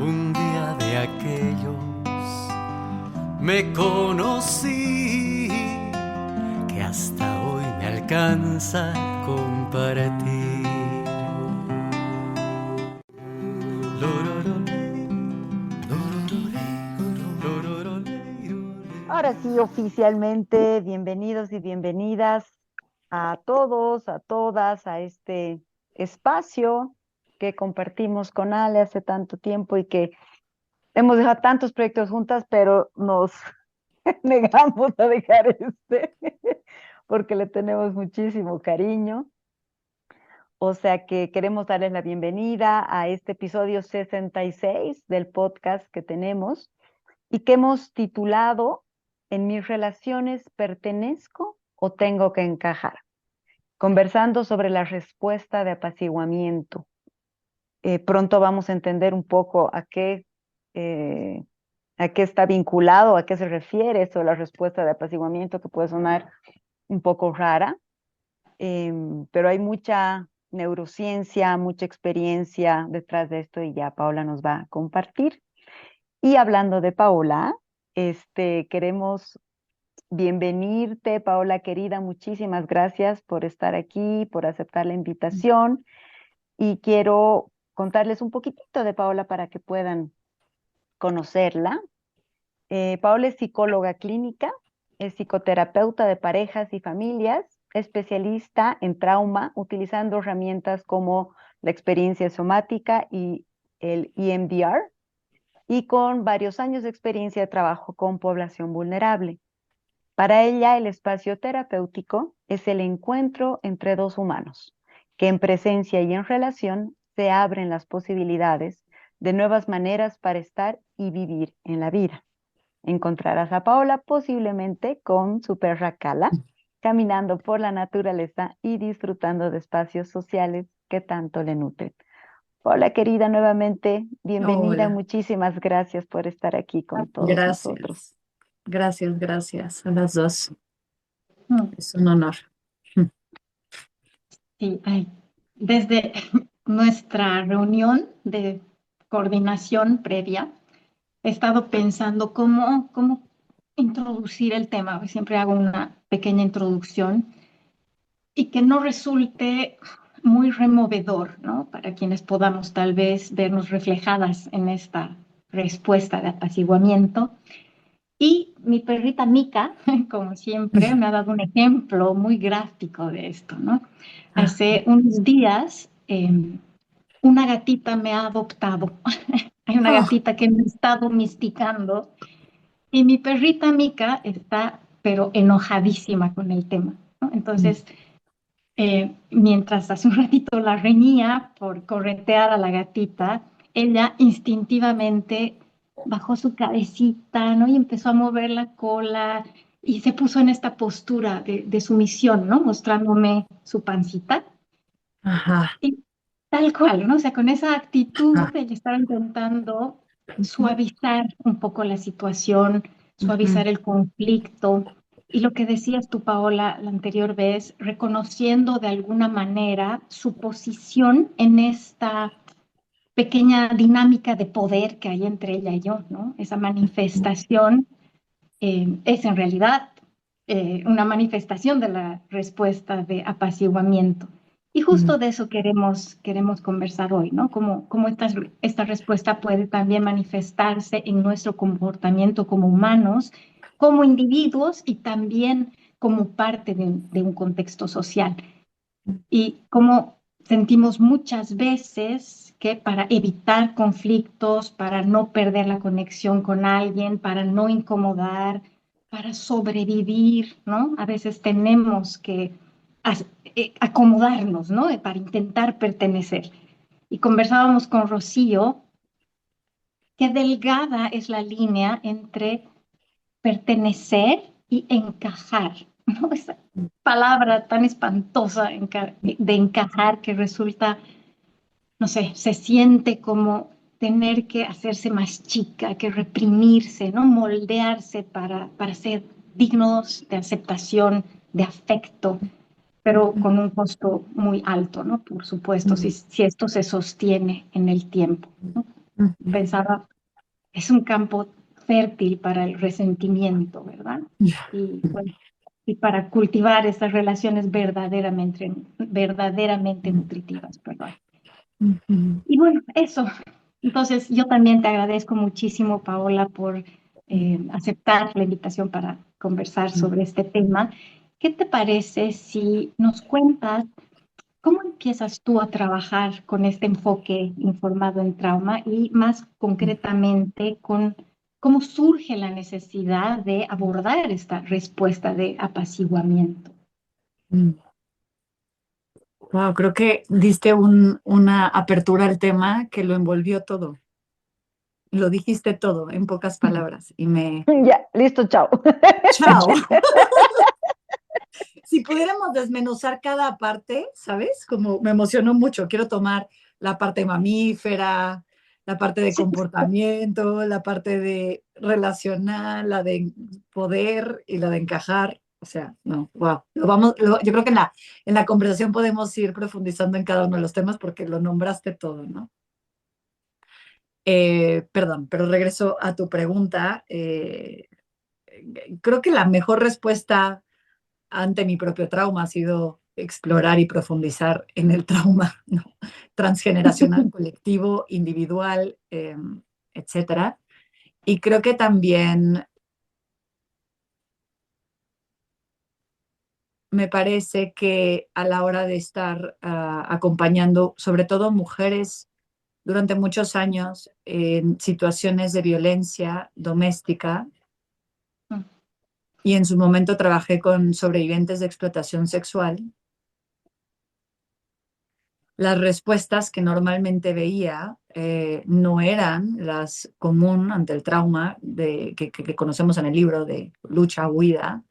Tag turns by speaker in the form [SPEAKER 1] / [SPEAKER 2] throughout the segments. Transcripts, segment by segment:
[SPEAKER 1] Un día de aquellos me conocí que hasta hoy me alcanza a compartir.
[SPEAKER 2] Ahora sí, oficialmente, bienvenidos y bienvenidas a todos, a todas, a este espacio que compartimos con Ale hace tanto tiempo y que hemos dejado tantos proyectos juntas, pero nos negamos a dejar porque le tenemos muchísimo cariño. O sea que queremos darles la bienvenida a este episodio 66 del podcast que tenemos y que hemos titulado ¿En mis relaciones pertenezco o tengo que encajar? Conversando sobre la respuesta de apaciguamiento. Pronto vamos a entender un poco eh, a qué está vinculado, a qué se refiere eso, la respuesta de apaciguamiento, que puede sonar un poco rara, pero hay mucha neurociencia, mucha experiencia detrás de esto y ya Paola nos va a compartir. Y hablando de Paola, queremos bienvenirte, Paola querida, muchísimas gracias por estar aquí, por aceptar la invitación y quiero contarles un poquitito de Paola para que puedan conocerla. Paola es psicóloga clínica, es psicoterapeuta de parejas y familias, especialista en trauma, utilizando herramientas como la experiencia somática y el EMDR, y con varios años de experiencia de trabajo con población vulnerable. Para ella, el espacio terapéutico es el encuentro entre dos humanos, que en presencia y en relación se abren las posibilidades de nuevas maneras para estar y vivir en la vida. Encontrarás a Paola posiblemente con su perra Cala, caminando por la naturaleza y disfrutando de espacios sociales que tanto le nutren. Hola querida, nuevamente, bienvenida,
[SPEAKER 3] Hola,
[SPEAKER 2] muchísimas gracias por estar aquí con todos nosotros.
[SPEAKER 3] gracias. Gracias a las dos. Es un honor.
[SPEAKER 4] Sí, desde nuestra reunión de coordinación previa, he estado pensando cómo introducir el tema. Siempre hago una pequeña introducción y que no resulte muy removedor, ¿no? Para quienes podamos tal vez vernos reflejadas en esta respuesta de apaciguamiento. Y mi perrita Mica, como siempre, me ha dado un ejemplo muy gráfico de esto, ¿no?
[SPEAKER 3] Ah,
[SPEAKER 4] Hace unos días, una gatita me ha adoptado. Hay una
[SPEAKER 3] oh,
[SPEAKER 4] gatita que me ha estado misticando y mi perrita Mica está, pero enojadísima con el tema, ¿no? Entonces, mientras hace un ratito la reñía por corretear a la gatita, ella instintivamente bajó su cabecita, ¿no? Y empezó a mover la cola y se puso en esta postura de sumisión, ¿no? Mostrándome su pancita.
[SPEAKER 3] ajá,
[SPEAKER 4] Y tal cual, ¿no? O sea, con esa actitud
[SPEAKER 3] ajá.
[SPEAKER 4] de estar intentando
[SPEAKER 3] Ujú,
[SPEAKER 4] suavizar un poco la situación,
[SPEAKER 3] ujú,
[SPEAKER 4] suavizar el conflicto. Y lo que decías tú, Paola, la anterior vez, reconociendo de alguna manera su posición en esta pequeña dinámica de poder que hay entre ella y yo, ¿no? Esa manifestación es en realidad una manifestación de la respuesta de apaciguamiento. Y
[SPEAKER 3] ujú.
[SPEAKER 4] justo de eso queremos conversar hoy, ¿no? Cómo esta respuesta puede también manifestarse en nuestro comportamiento como humanos, como individuos y también como parte de un contexto social. Y cómo sentimos muchas veces que para evitar conflictos, para no perder la conexión con alguien, para no incomodar, para sobrevivir, ¿no? A veces tenemos que acomodarnos, ¿no? Para intentar pertenecer. Y conversábamos con Rocío, qué delgada es la línea entre pertenecer y encajar, ¿no? Esa palabra tan espantosa de encajar que resulta, no sé, se siente como tener que hacerse más chica, que reprimirse, ¿no? Moldearse para ser dignos de aceptación, de afecto, pero con un costo muy alto, ¿no? Por supuesto, si esto se sostiene en el tiempo, ¿no? pensaba, es un campo fértil para el resentimiento, ¿verdad? Y bueno, y para cultivar estas relaciones verdaderamente nutritivas, perdón. Y bueno, eso. Entonces, yo también te agradezco muchísimo, Paola, por aceptar la invitación para conversar sobre este tema. ¿Qué te parece si nos cuentas cómo empiezas tú a trabajar con este enfoque informado en trauma y más concretamente con cómo surge la necesidad de abordar esta respuesta de apaciguamiento?
[SPEAKER 3] Wow, creo que diste una apertura al tema que lo envolvió todo. Lo dijiste todo en pocas palabras y me...
[SPEAKER 2] Ya, listo, chao.
[SPEAKER 3] ¡Chao! Si pudiéramos desmenuzar cada parte, ¿sabes? Como me emocionó mucho. Quiero tomar la parte mamífera, la parte de comportamiento, la parte de relacional, la de poder y la de encajar. O sea, no, wow. Yo creo que en la conversación podemos ir profundizando en cada uno de los temas porque lo nombraste todo, ¿no? Perdón, pero regreso a tu pregunta. Creo que la mejor respuesta ante mi propio trauma ha sido explorar y profundizar en el trauma, ¿no? Transgeneracional, colectivo, individual, etcétera. Y creo que también me parece que a la hora de estar acompañando, sobre todo mujeres durante muchos años en situaciones de violencia doméstica, y en su momento trabajé con sobrevivientes de explotación sexual, las respuestas que normalmente veía no eran las común ante el trauma que conocemos en el libro de lucha, huida.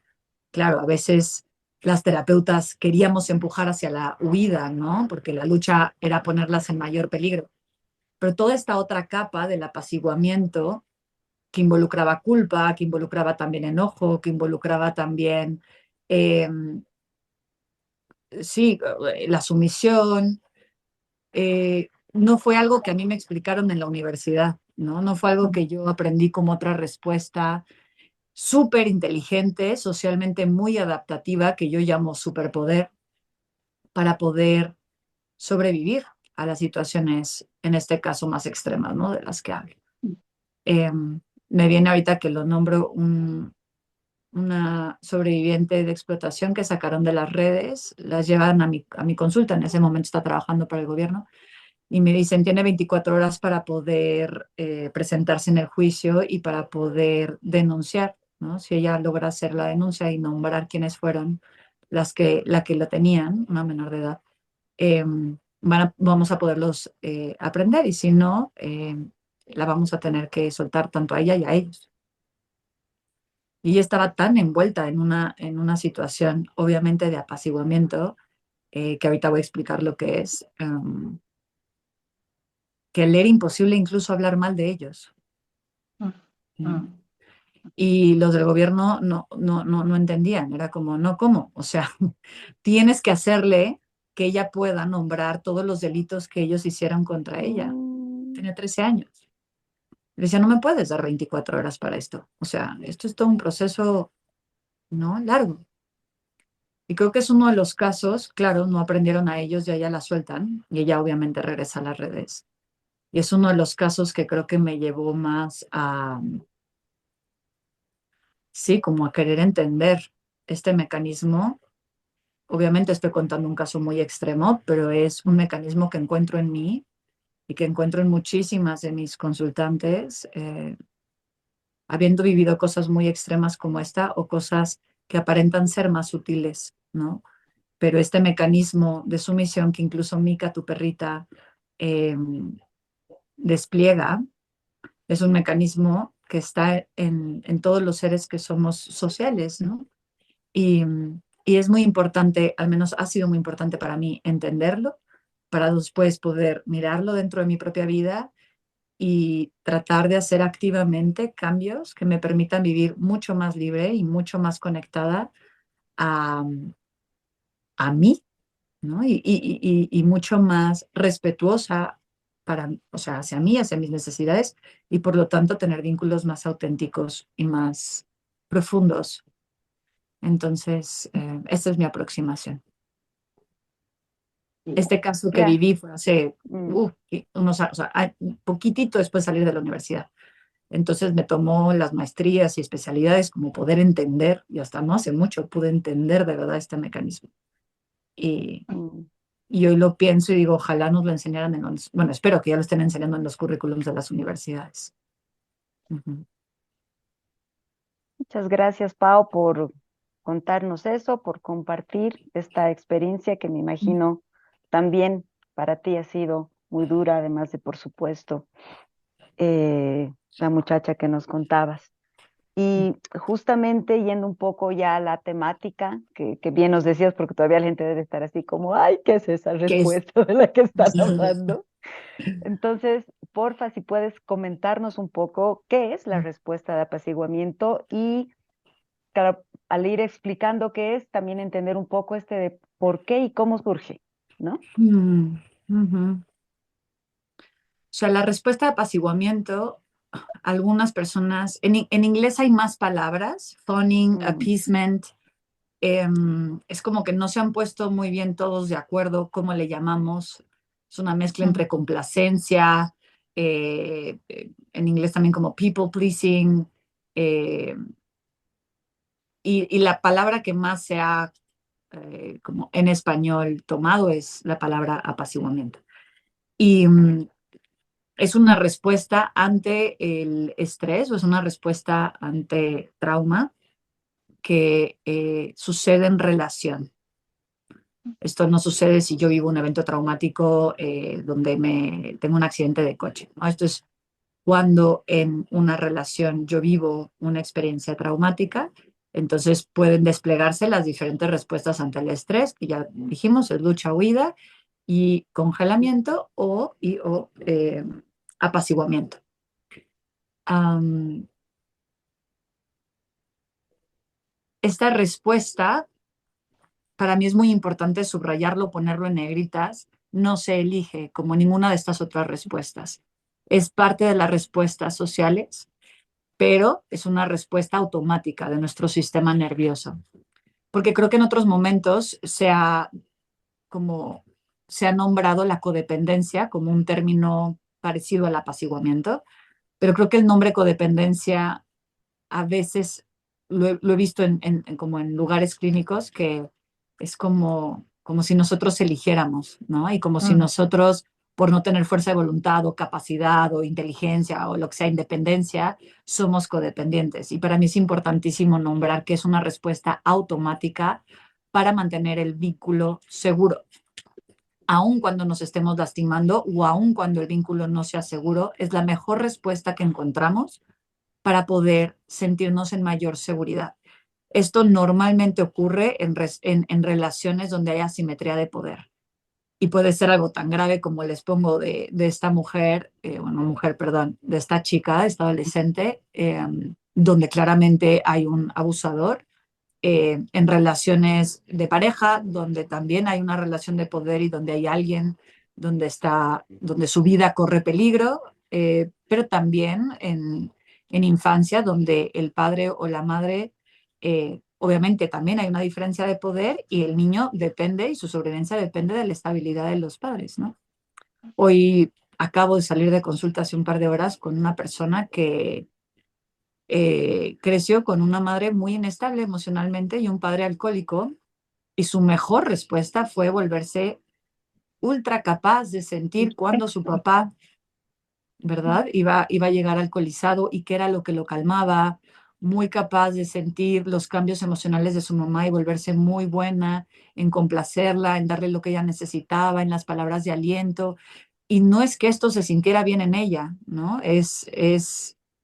[SPEAKER 3] Claro, a veces las terapeutas queríamos empujar hacia la huida, ¿no? Porque la lucha era ponerlas en mayor peligro. Pero toda esta otra capa del apaciguamiento que involucraba culpa, que involucraba también enojo, que involucraba también, eh, sí, la sumisión, no fue algo que a mí me explicaron en la universidad, ¿no? No fue algo que yo aprendí como otra respuesta súper inteligente, socialmente muy adaptativa, que yo llamo superpoder, para poder sobrevivir a las situaciones, en este caso más extremas, ¿no? De las que hablo. Eh, Me viene ahorita que lo nombro una sobreviviente de explotación que sacaron de las redes, las llevan a mi consulta, en ese momento está trabajando para el gobierno, y me dicen, tiene 24 horas para poder presentarse en el juicio y para poder denunciar, ¿no? Si ella logra hacer la denuncia y nombrar quiénes fueron la que lo tenían, una menor de edad, vamos a poderlos aprender y si no, la vamos a tener que soltar tanto a ella y a ellos. Y ella estaba tan envuelta en una situación, obviamente, de apaciguamiento, que ahorita voy a explicar lo que es, que le era imposible incluso hablar mal de ellos. Y los del gobierno no entendían, era como, no, ¿cómo? O sea, tienes que hacerle que ella pueda nombrar todos los delitos que ellos hicieron contra ella. Tenía 13 años. Le decía, no me puedes dar 24 horas para esto. O sea, esto es todo un proceso, ¿no? Largo. Y creo que es uno de los casos, claro, no aprendieron a ellos y a ella la sueltan y ella obviamente regresa a las redes. Y es uno de los casos que creo que me llevó más a, sí, como a querer entender este mecanismo. Obviamente estoy contando un caso muy extremo, pero es un mecanismo que encuentro en mí y que encuentro en muchísimas de mis consultantes, habiendo vivido cosas muy extremas como esta o cosas que aparentan ser más sutiles, ¿no? Pero este mecanismo de sumisión que incluso Mika, tu perrita, eh, despliega, es un mecanismo que está en todos los seres que somos sociales, ¿no? Y, y es muy importante, al menos ha sido muy importante para mí entenderlo, para después poder mirarlo dentro de mi propia vida y tratar de hacer activamente cambios que me permitan vivir mucho más libre y mucho más conectada a, a mí, ¿no? Y mucho más respetuosa o sea, hacia mí, hacia mis necesidades, y por lo tanto tener vínculos más auténticos y más profundos. Entonces, esta es mi aproximación. Este caso que
[SPEAKER 2] Ya.
[SPEAKER 3] viví fue hace
[SPEAKER 2] Mm.
[SPEAKER 3] unos años, o sea, poquitito después de salir de la universidad. Entonces me tomó las maestrías y especialidades como poder entender, y hasta no hace mucho pude entender de verdad este mecanismo. Y,
[SPEAKER 2] Mm.
[SPEAKER 3] y hoy lo pienso y digo, ojalá nos lo enseñaran bueno, espero que ya lo estén enseñando en los currículums de las universidades. Ujú.
[SPEAKER 2] Muchas gracias, Pau, por contarnos eso, por compartir esta experiencia que me imagino también para ti ha sido muy dura, además de, por supuesto, la muchacha que nos contabas. Y justamente yendo un poco ya a la temática, que bien nos decías, porque todavía la gente debe estar así como, ay, ¿qué es esa
[SPEAKER 3] ¿Qué es?
[SPEAKER 2] respuesta de la que están hablando? Entonces, porfa, si puedes comentarnos un poco qué es la respuesta de apaciguamiento y, claro, al ir explicando qué es, también entender un poco este de por qué y cómo surge, ¿no?
[SPEAKER 3] Mm, ujú. O sea, la respuesta de apaciguamiento, algunas personas, en inglés hay más palabras, phoning,
[SPEAKER 2] Mm.
[SPEAKER 3] appeasement, es como que no se han puesto muy bien todos de acuerdo cómo le llamamos. Es una mezcla entre complacencia, en inglés también como people pleasing, eh, y la palabra que más se ha como en español tomado es la palabra apaciguamiento. Y es una respuesta ante el estrés o es una respuesta ante trauma que sucede en relación. Esto no sucede si yo vivo un evento traumático donde tengo un accidente de coche, ¿no? Esto es cuando en una relación yo vivo una experiencia traumática, entonces pueden desplegarse las diferentes respuestas ante el estrés, que ya dijimos, es lucha, huida y congelamiento o apaciguamiento. Um, esta respuesta, para mí es muy importante subrayarlo, ponerlo en negritas, no se elige como ninguna de estas otras respuestas. Es parte de las respuestas sociales, pero es una respuesta automática de nuestro sistema nervioso. Porque creo que en otros momentos como, se ha nombrado la codependencia como un término parecido al apaciguamiento, pero creo que el nombre codependencia a veces lo he visto como en lugares clínicos que es como si nosotros eligiéramos, ¿no? Y como si nosotros, por no tener fuerza de voluntad o capacidad o inteligencia o lo que sea, independencia, somos codependientes. Y para mí es importantísimo nombrar que es una respuesta automática para mantener el vínculo seguro. Aun cuando nos estemos lastimando o aun cuando el vínculo no sea seguro, es la mejor respuesta que encontramos para poder sentirnos en mayor seguridad. Esto normalmente ocurre en relaciones donde hay asimetría de poder. Y puede ser algo tan grave como les pongo de esta mujer, perdón, de esta chica, de esta adolescente, donde claramente hay un abusador, en relaciones de pareja, donde también hay una relación de poder y donde hay alguien donde su vida corre peligro, pero también en infancia, donde el padre o la madre, obviamente también hay una diferencia de poder y el niño depende y su sobrevivencia depende de la estabilidad de los padres, ¿no? Hoy acabo de salir de consulta hace un par de horas con una persona que creció con una madre muy inestable emocionalmente y un padre alcohólico, y su mejor respuesta fue volverse ultra capaz de sentir cuando su papá, ¿verdad? Iba a llegar alcoholizado y qué era lo que lo calmaba, muy capaz de sentir los cambios emocionales de su mamá y volverse muy buena en complacerla, en darle lo que ella necesitaba, en las palabras de aliento. Y no es que esto se sintiera bien en ella, ¿no? Es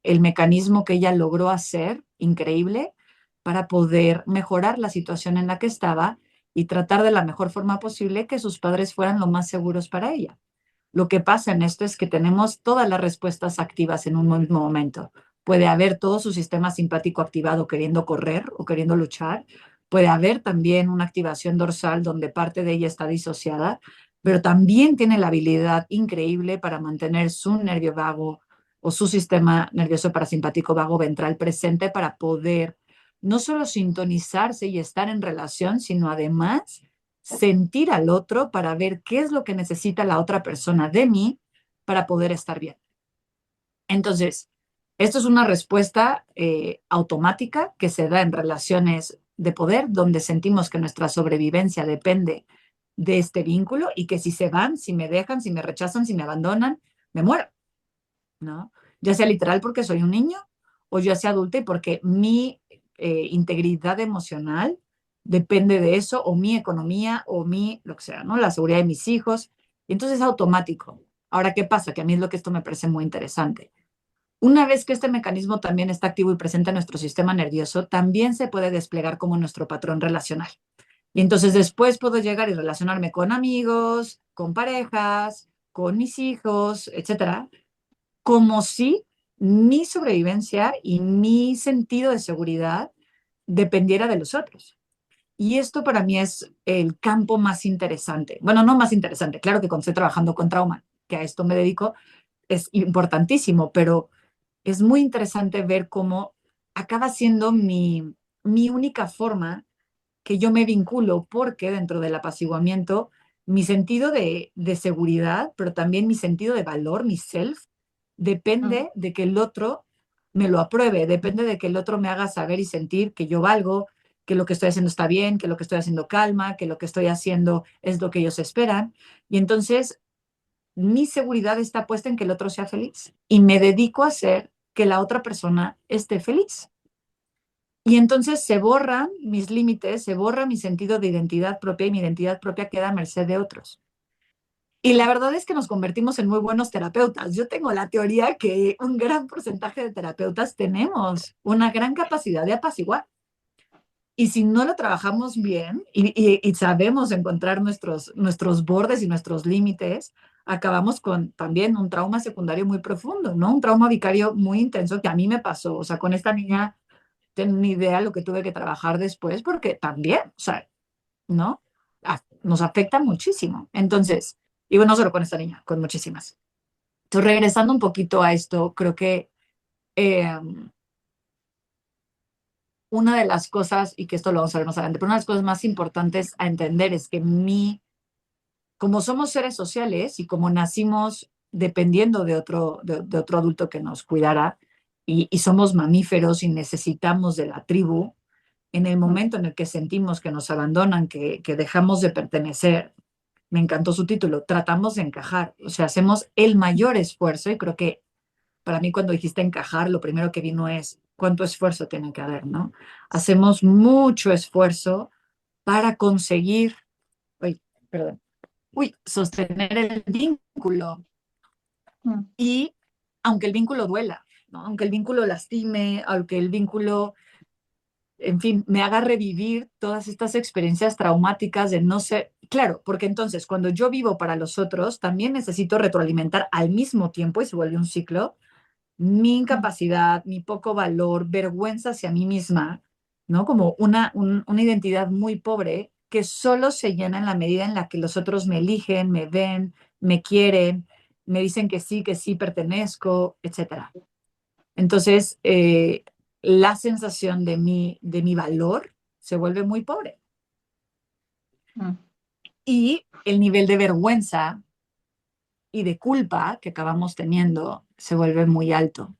[SPEAKER 3] el mecanismo que ella logró hacer increíble para poder mejorar la situación en la que estaba y tratar de la mejor forma posible que sus padres fueran lo más seguros para ella. Lo que pasa en esto es que tenemos todas las respuestas activas en un mismo momento. Puede haber todo su sistema simpático activado queriendo correr o queriendo luchar. Puede haber también una activación dorsal donde parte de ella está disociada, pero también tiene la habilidad increíble para mantener su nervio vago o su sistema nervioso parasimpático vago ventral presente para poder no solo sintonizarse y estar en relación, sino además sentir al otro para ver qué es lo que necesita la otra persona de mí para poder estar bien. Entonces, esto es una respuesta automática que se da en relaciones de poder, donde sentimos que nuestra sobrevivencia depende de este vínculo y que si se van, si me dejan, si me rechazan, si me abandonan, me muero, ¿no? Ya sea literal porque soy un niño o ya sea adulta y porque mi integridad emocional depende de eso, o mi economía, o mi, lo que sea, ¿no? La seguridad de mis hijos. Y entonces es automático. Ahora, ¿qué pasa? Que a mí es lo que esto me parece muy interesante. Una vez que este mecanismo también está activo y presente en nuestro sistema nervioso, también se puede desplegar como nuestro patrón relacional. Y entonces después puedo llegar y relacionarme con amigos, con parejas, con mis hijos, etcétera, como si mi sobrevivencia y mi sentido de seguridad dependiera de los otros. Y esto para mí es el campo más interesante. Bueno, no más interesante, claro que cuando estoy trabajando con trauma, que a esto me dedico, es importantísimo, pero es muy interesante ver cómo acaba siendo mi única forma que yo me vinculo, porque dentro del apaciguamiento, mi sentido de seguridad, pero también mi sentido de valor, mi self,
[SPEAKER 4] Mm.
[SPEAKER 3] depende de que el otro me lo apruebe, depende de que el otro me haga saber y sentir que yo valgo, que lo que estoy haciendo está bien, que lo que estoy haciendo calma, que lo que estoy haciendo es lo que ellos esperan. Y entonces mi seguridad está puesta en que el otro sea feliz y me dedico a hacer que la otra persona esté feliz. Y entonces se borran mis límites, se borra mi sentido de identidad propia y mi identidad propia queda a merced de otros. Y la verdad es que nos convertimos en muy buenos terapeutas. Yo tengo la teoría que un gran porcentaje de terapeutas tenemos una gran capacidad de apaciguar. Y si no lo trabajamos bien y sabemos encontrar nuestros bordes y nuestros límites, acabamos con también un trauma secundario muy profundo, ¿no? Un trauma vicario muy intenso que a mí me pasó. O sea, con esta niña tengo ni idea lo que tuve que trabajar después, porque también, o sea, ¿no? Nos afecta muchísimo. Entonces, y bueno, no solo con esta niña, con muchísimas. Entonces, regresando un poquito a esto, creo que eh, una de las cosas, y que esto lo vamos a ver más adelante, pero una de las cosas más importantes a entender es que como somos seres sociales y como nacimos dependiendo de otro adulto que nos cuidara, y somos mamíferos y necesitamos de la tribu, en el
[SPEAKER 4] Mm.
[SPEAKER 3] momento en el que sentimos que nos abandonan, que dejamos de pertenecer, me encantó su título, tratamos de encajar, o sea, hacemos el mayor esfuerzo y creo que para mí cuando dijiste encajar, lo primero que vino es cuánto esfuerzo tiene que haber, ¿no? Hacemos mucho esfuerzo para conseguir, uy, perdón, sostener el vínculo
[SPEAKER 4] Mm.
[SPEAKER 3] y aunque el vínculo duela, ¿no? Aunque el vínculo lastime, aunque el vínculo en fin, me haga revivir todas estas experiencias traumáticas de no ser, claro, porque entonces cuando yo vivo para los otros, también necesito retroalimentar al mismo tiempo y se vuelve un ciclo, mi
[SPEAKER 4] Mm.
[SPEAKER 3] incapacidad, mi poco valor, vergüenza hacia mí misma, ¿no? Como una identidad muy pobre que solo se llena en la medida en la que los otros me eligen, me ven, me quieren, me dicen que sí pertenezco, etcétera. Entonces, la sensación de mi valor se vuelve muy pobre
[SPEAKER 4] Mm.
[SPEAKER 3] y el nivel de vergüenza y de culpa que acabamos teniendo se vuelve muy alto.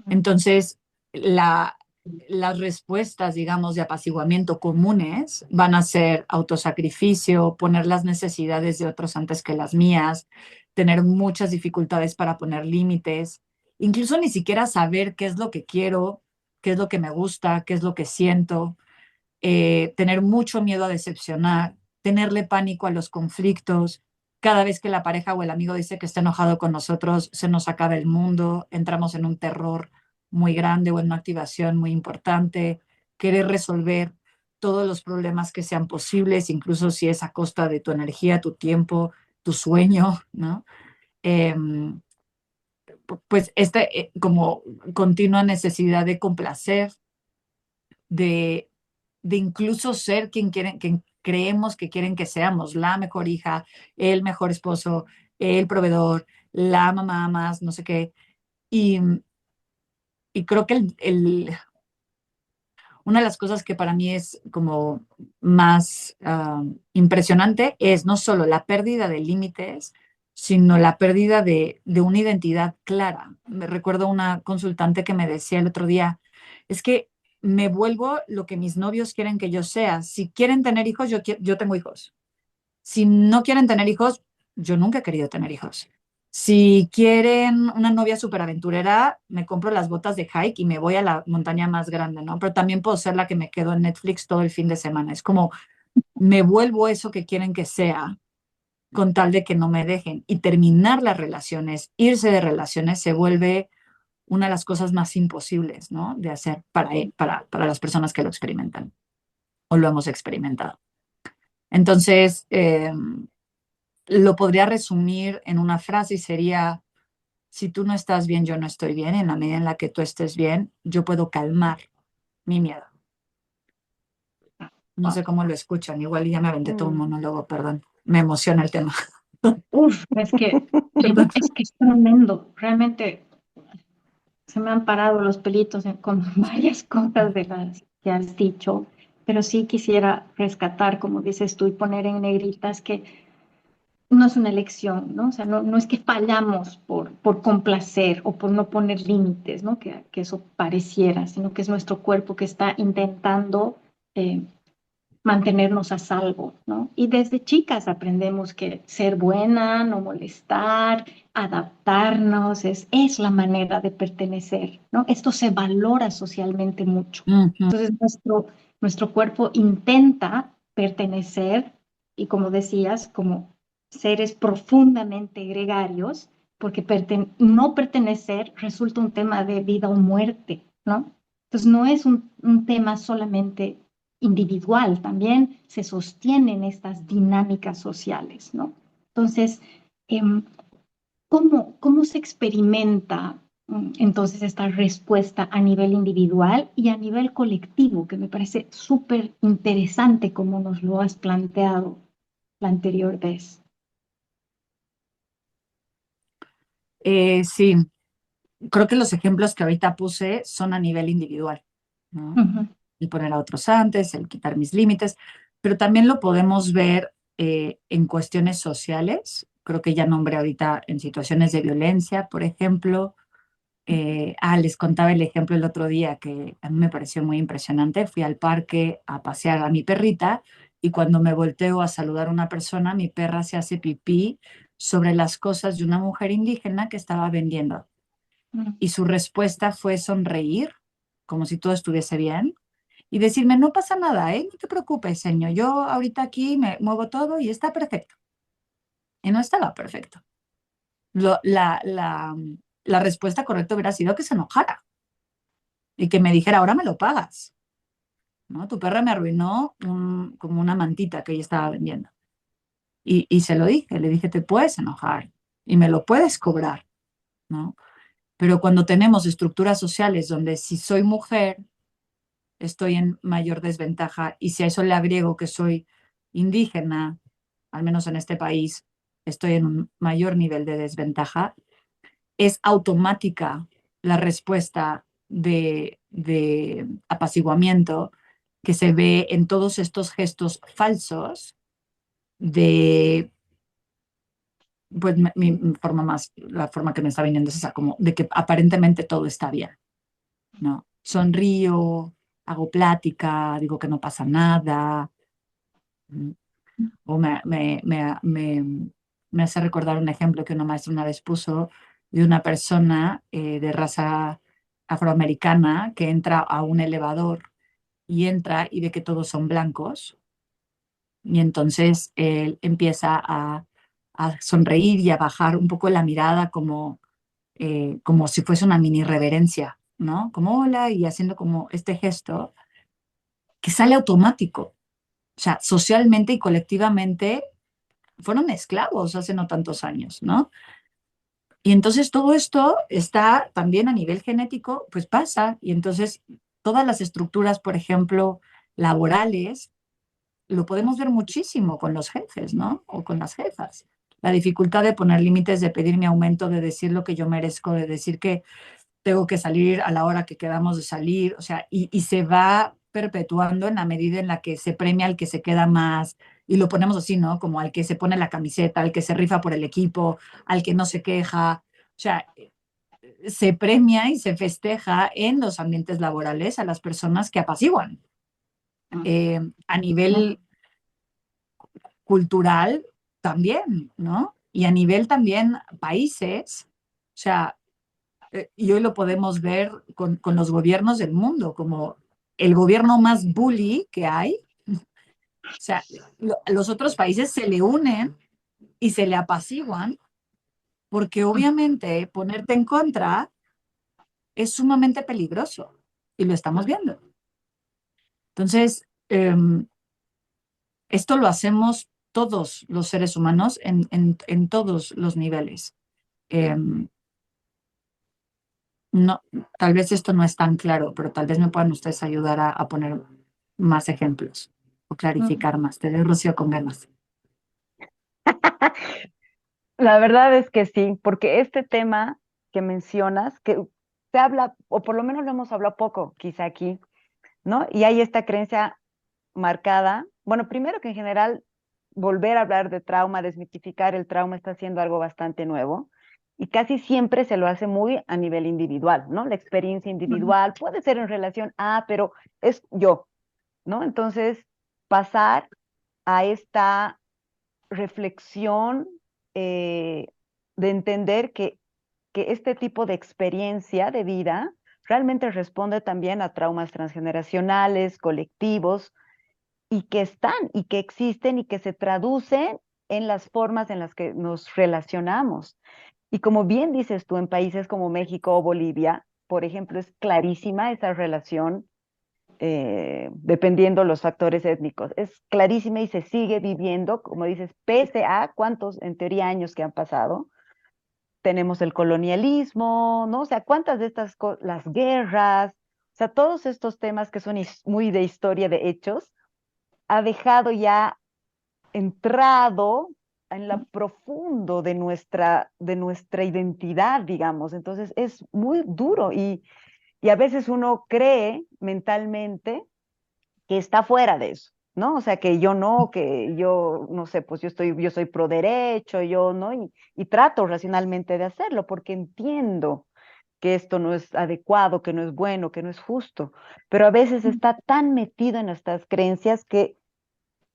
[SPEAKER 4] Mm.
[SPEAKER 3] Entonces, las respuestas, digamos, de apaciguamiento comunes van a ser autosacrificio, poner las necesidades de otros antes que las mías, tener muchas dificultades para poner límites, incluso ni siquiera saber qué es lo que quiero, qué es lo que me gusta, qué es lo que siento, tener mucho miedo a decepcionar, tenerle pánico a los conflictos. Cada vez que la pareja o el amigo dice que está enojado con nosotros, se nos acaba el mundo, entramos en un terror muy grande o en una activación muy importante, querer resolver todos los problemas que sean posibles, incluso si es a costa de tu energía, tu tiempo, tu sueño, ¿no? Eh, pues como continua necesidad de complacer, de, de incluso ser quien quieren, creemos que quieren que seamos la mejor hija, el mejor esposo, el proveedor, la mamá más, no sé qué. Y, y creo que una de las cosas que para mí es como más impresionante es no solo la pérdida de límites, sino la pérdida de una identidad clara. Me recuerdo una consultante que me decía el otro día, es que me vuelvo lo que mis novios quieren que yo sea. Si quieren tener hijos, yo tengo hijos. Si no quieren tener hijos, yo nunca he querido tener hijos. Si quieren una novia superaventurera, me compro las botas de hike y me voy a la montaña más grande, ¿no? Pero también puedo ser la que me quedo en Netflix todo el fin de semana. Es como me vuelvo eso que quieren que sea con tal de que no me dejen. Y terminar las relaciones, irse de relaciones, se vuelve una de las cosas más imposibles, ¿no? De hacer para las personas que lo experimentan o lo hemos experimentado. Entonces, lo podría resumir en una frase y sería, si tú no estás bien, yo no estoy bien. En la medida en la que tú estés bien, yo puedo calmar mi miedo. No sé cómo lo escuchan, igual ya me aventé todo un
[SPEAKER 2] Mm.
[SPEAKER 3] monólogo, perdón. Me emociona el tema.
[SPEAKER 4] Uf,
[SPEAKER 3] Perdón.
[SPEAKER 4] es que es tremendo. Realmente se me han parado los pelitos con varias cosas de las que has dicho, pero sí quisiera rescatar, como dices tú, y poner en negritas que no es una elección, ¿no? O sea, no es que fallamos por complacer o por no poner límites, ¿no? Que eso pareciera, sino que es nuestro cuerpo que está intentando mantenernos a salvo, ¿no? Y desde chicas aprendemos que ser buena, no molestar, adaptarnos, es la manera de pertenecer, ¿no? Esto se valora socialmente mucho.
[SPEAKER 3] Ujú.
[SPEAKER 4] Entonces, nuestro cuerpo intenta pertenecer y, como decías, como seres profundamente gregarios, porque no pertenecer resulta un tema de vida o muerte, ¿no? Entonces, no es un tema solamente individual, también se sostienen estas dinámicas sociales, ¿no? Entonces, em, ¿cómo se experimenta entonces esta respuesta a nivel individual y a nivel colectivo? Que me parece súper interesante como nos lo has planteado la anterior vez.
[SPEAKER 3] Sí, creo que los ejemplos que ahorita puse son a nivel individual, ¿no?
[SPEAKER 4] Ujú,
[SPEAKER 3] El poner a otros antes, el quitar mis límites, pero también lo podemos ver en cuestiones sociales. Creo que ya nombré ahorita en situaciones de violencia, por ejemplo. Les contaba el ejemplo el otro día que a mí me pareció muy impresionante. Fui al parque a pasear a mi perrita y cuando me volteo a saludar a una persona, mi perra se hace pipí sobre las cosas de una mujer indígena que estaba vendiendo.
[SPEAKER 4] ujú,
[SPEAKER 3] Y su respuesta fue sonreír, como si todo estuviese bien, y decirme, no pasa nada, ¿eh? No te preocupes, señor, yo ahorita aquí me muevo todo y está perfecto. Y no estaba perfecto. Lo- la, la, la respuesta correcta hubiera sido que se enojara y que me dijera, ahora me lo pagas, ¿no? Tu perra me arruinó como una mantita que ella estaba vendiendo. Y se lo dije, le dije, te puedes enojar y me lo puedes cobrar, ¿no? Pero cuando tenemos estructuras sociales donde si soy mujer, estoy en mayor desventaja y si a eso le agrego que soy indígena, al menos en este país, estoy en un mayor nivel de desventaja, es automática la respuesta de apaciguamiento que se ve en todos estos gestos falsos de, pues mi forma más, la forma que me está viniendo es esa, como de que aparentemente todo está bien, ¿no? Sonrío, hago plática, digo que no pasa nada, o me hace recordar un ejemplo que una maestra una vez puso de una persona de raza afroamericana que entra a un elevador y entra y ve que todos son blancos y entonces él empieza a sonreír y a bajar un poco la mirada como si fuese una mini reverencia, ¿no? Como hola y haciendo como este gesto que sale automático. O sea, socialmente y colectivamente fueron esclavos hace no tantos años, ¿no? Y entonces todo esto está también a nivel genético, pues pasa. Y entonces todas las estructuras, por ejemplo, laborales, lo podemos ver muchísimo con los jefes, ¿no? O con las jefas. La dificultad de poner límites, de pedir mi aumento, de decir lo que yo merezco, de decir que tengo que salir a la hora que quedamos de salir, o sea, y se va perpetuando en la medida en la que se premia al que se queda más, y lo ponemos así, ¿no? Como al que se pone la camiseta, al que se rifa por el equipo, al que no se queja, o sea, se premia y se festeja en los ambientes laborales a las personas que apaciguan. A nivel cultural también, ¿no? Y a nivel también países, o sea, y hoy lo podemos ver con los gobiernos del mundo, como el gobierno más bully que hay. O sea, los otros países se le unen y se le apaciguan porque obviamente ponerte en contra es sumamente peligroso y lo estamos viendo. Entonces, esto lo hacemos todos los seres humanos en todos los niveles. No, tal vez esto no es tan claro, pero tal vez me puedan ustedes ayudar a poner más ejemplos o clarificar más. Te doy, Rocío, con ganas.
[SPEAKER 2] La verdad es que sí, porque este tema que mencionas, que se habla, o por lo menos lo hemos hablado poco, quizá aquí, ¿no? Y hay esta creencia marcada. Bueno, primero que en general, volver a hablar de trauma, desmitificar el trauma está siendo algo bastante nuevo. Y casi siempre se lo hace muy a nivel individual, ¿no? La experiencia individual puede ser en relación a, pero es yo, ¿no? Entonces, pasar a esta reflexión de entender que este tipo de experiencia de vida realmente responde también a traumas transgeneracionales, colectivos, y que están, y que existen, y que se traducen en las formas en las que nos relacionamos. Y como bien dices tú, en países como México o Bolivia, por ejemplo, es clarísima esa relación dependiendo los factores étnicos. Es clarísima y se sigue viviendo, como dices, pese a cuántos, en teoría, años que han pasado. Tenemos el colonialismo, ¿no? O sea, cuántas de estas cosas, las guerras, o sea, todos estos temas que son muy de historia de hechos, ha dejado ya entrado en lo profundo de nuestra identidad, digamos. Entonces es muy duro y a veces uno cree mentalmente que está fuera de eso, ¿no? O sea, que yo no, que yo, no sé, pues yo soy pro derecho, yo no, y trato racionalmente de hacerlo porque entiendo que esto no es adecuado, que no es bueno, que no es justo, pero a veces está tan metido en nuestras creencias que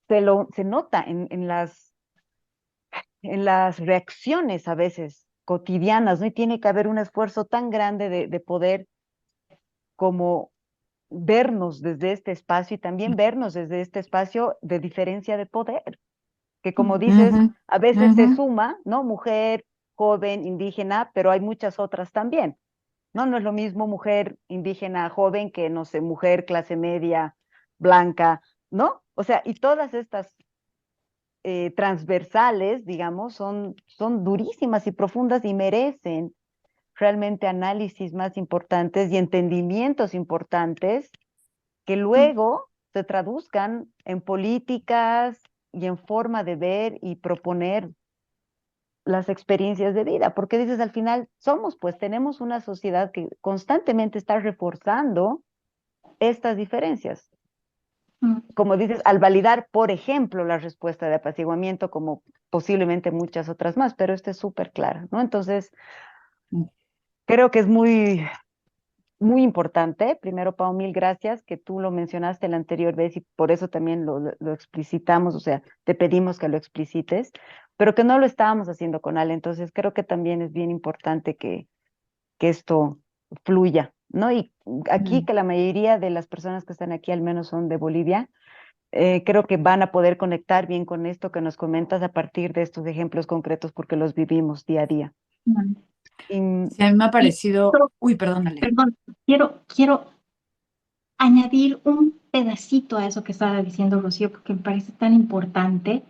[SPEAKER 2] se nota en las reacciones a veces cotidianas, ¿no? Y tiene que haber un esfuerzo tan grande de poder como vernos desde este espacio y también vernos desde este espacio de diferencia de poder, que como dices,
[SPEAKER 3] Ujú,
[SPEAKER 2] a veces se
[SPEAKER 3] ujú.
[SPEAKER 2] suma, ¿no? Mujer, joven, indígena, pero hay muchas otras también, ¿no? No es lo mismo mujer indígena joven que, no sé, mujer clase media, blanca, ¿no? O sea, y todas estas transversales, digamos, son durísimas y profundas y merecen realmente análisis más importantes y entendimientos importantes que luego se traduzcan en políticas y en forma de ver y proponer las experiencias de vida, porque dices, al final somos, pues tenemos una sociedad que constantemente está reforzando estas diferencias. Como dices, al validar, por ejemplo, la respuesta de apaciguamiento, como posiblemente muchas otras más, pero esta es súper clara, ¿no? Entonces, creo que es muy importante. Primero, Pau, mil gracias, que tú lo mencionaste la anterior vez y por eso también lo explicitamos, o sea, te pedimos que lo explicites, pero que no lo estábamos haciendo con Ale. Entonces, creo que también es bien importante que esto fluya, ¿no? Y aquí que la mayoría de las personas que están aquí al menos son de Bolivia, creo que van a poder conectar bien con esto que nos comentas a partir de estos ejemplos concretos porque los vivimos día a día. Y,
[SPEAKER 3] Sí, a mí me ha
[SPEAKER 4] Y,
[SPEAKER 3] parecido, uy, perdónale.
[SPEAKER 4] perdón, quiero añadir un pedacito a eso que estaba diciendo Rocío, porque me parece tan importante,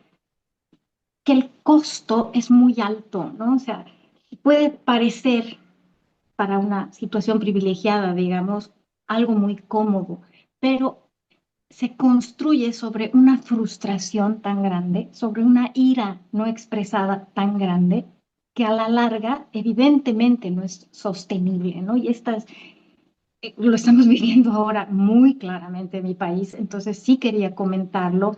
[SPEAKER 4] que el costo es muy alto, ¿no? O sea, puede parecer para una situación privilegiada, digamos, algo muy cómodo, pero se construye sobre una frustración tan grande, sobre una ira no expresada tan grande, que a la larga evidentemente no es sostenible, ¿no? Y lo estamos viviendo ahora muy claramente en mi país, entonces sí quería comentarlo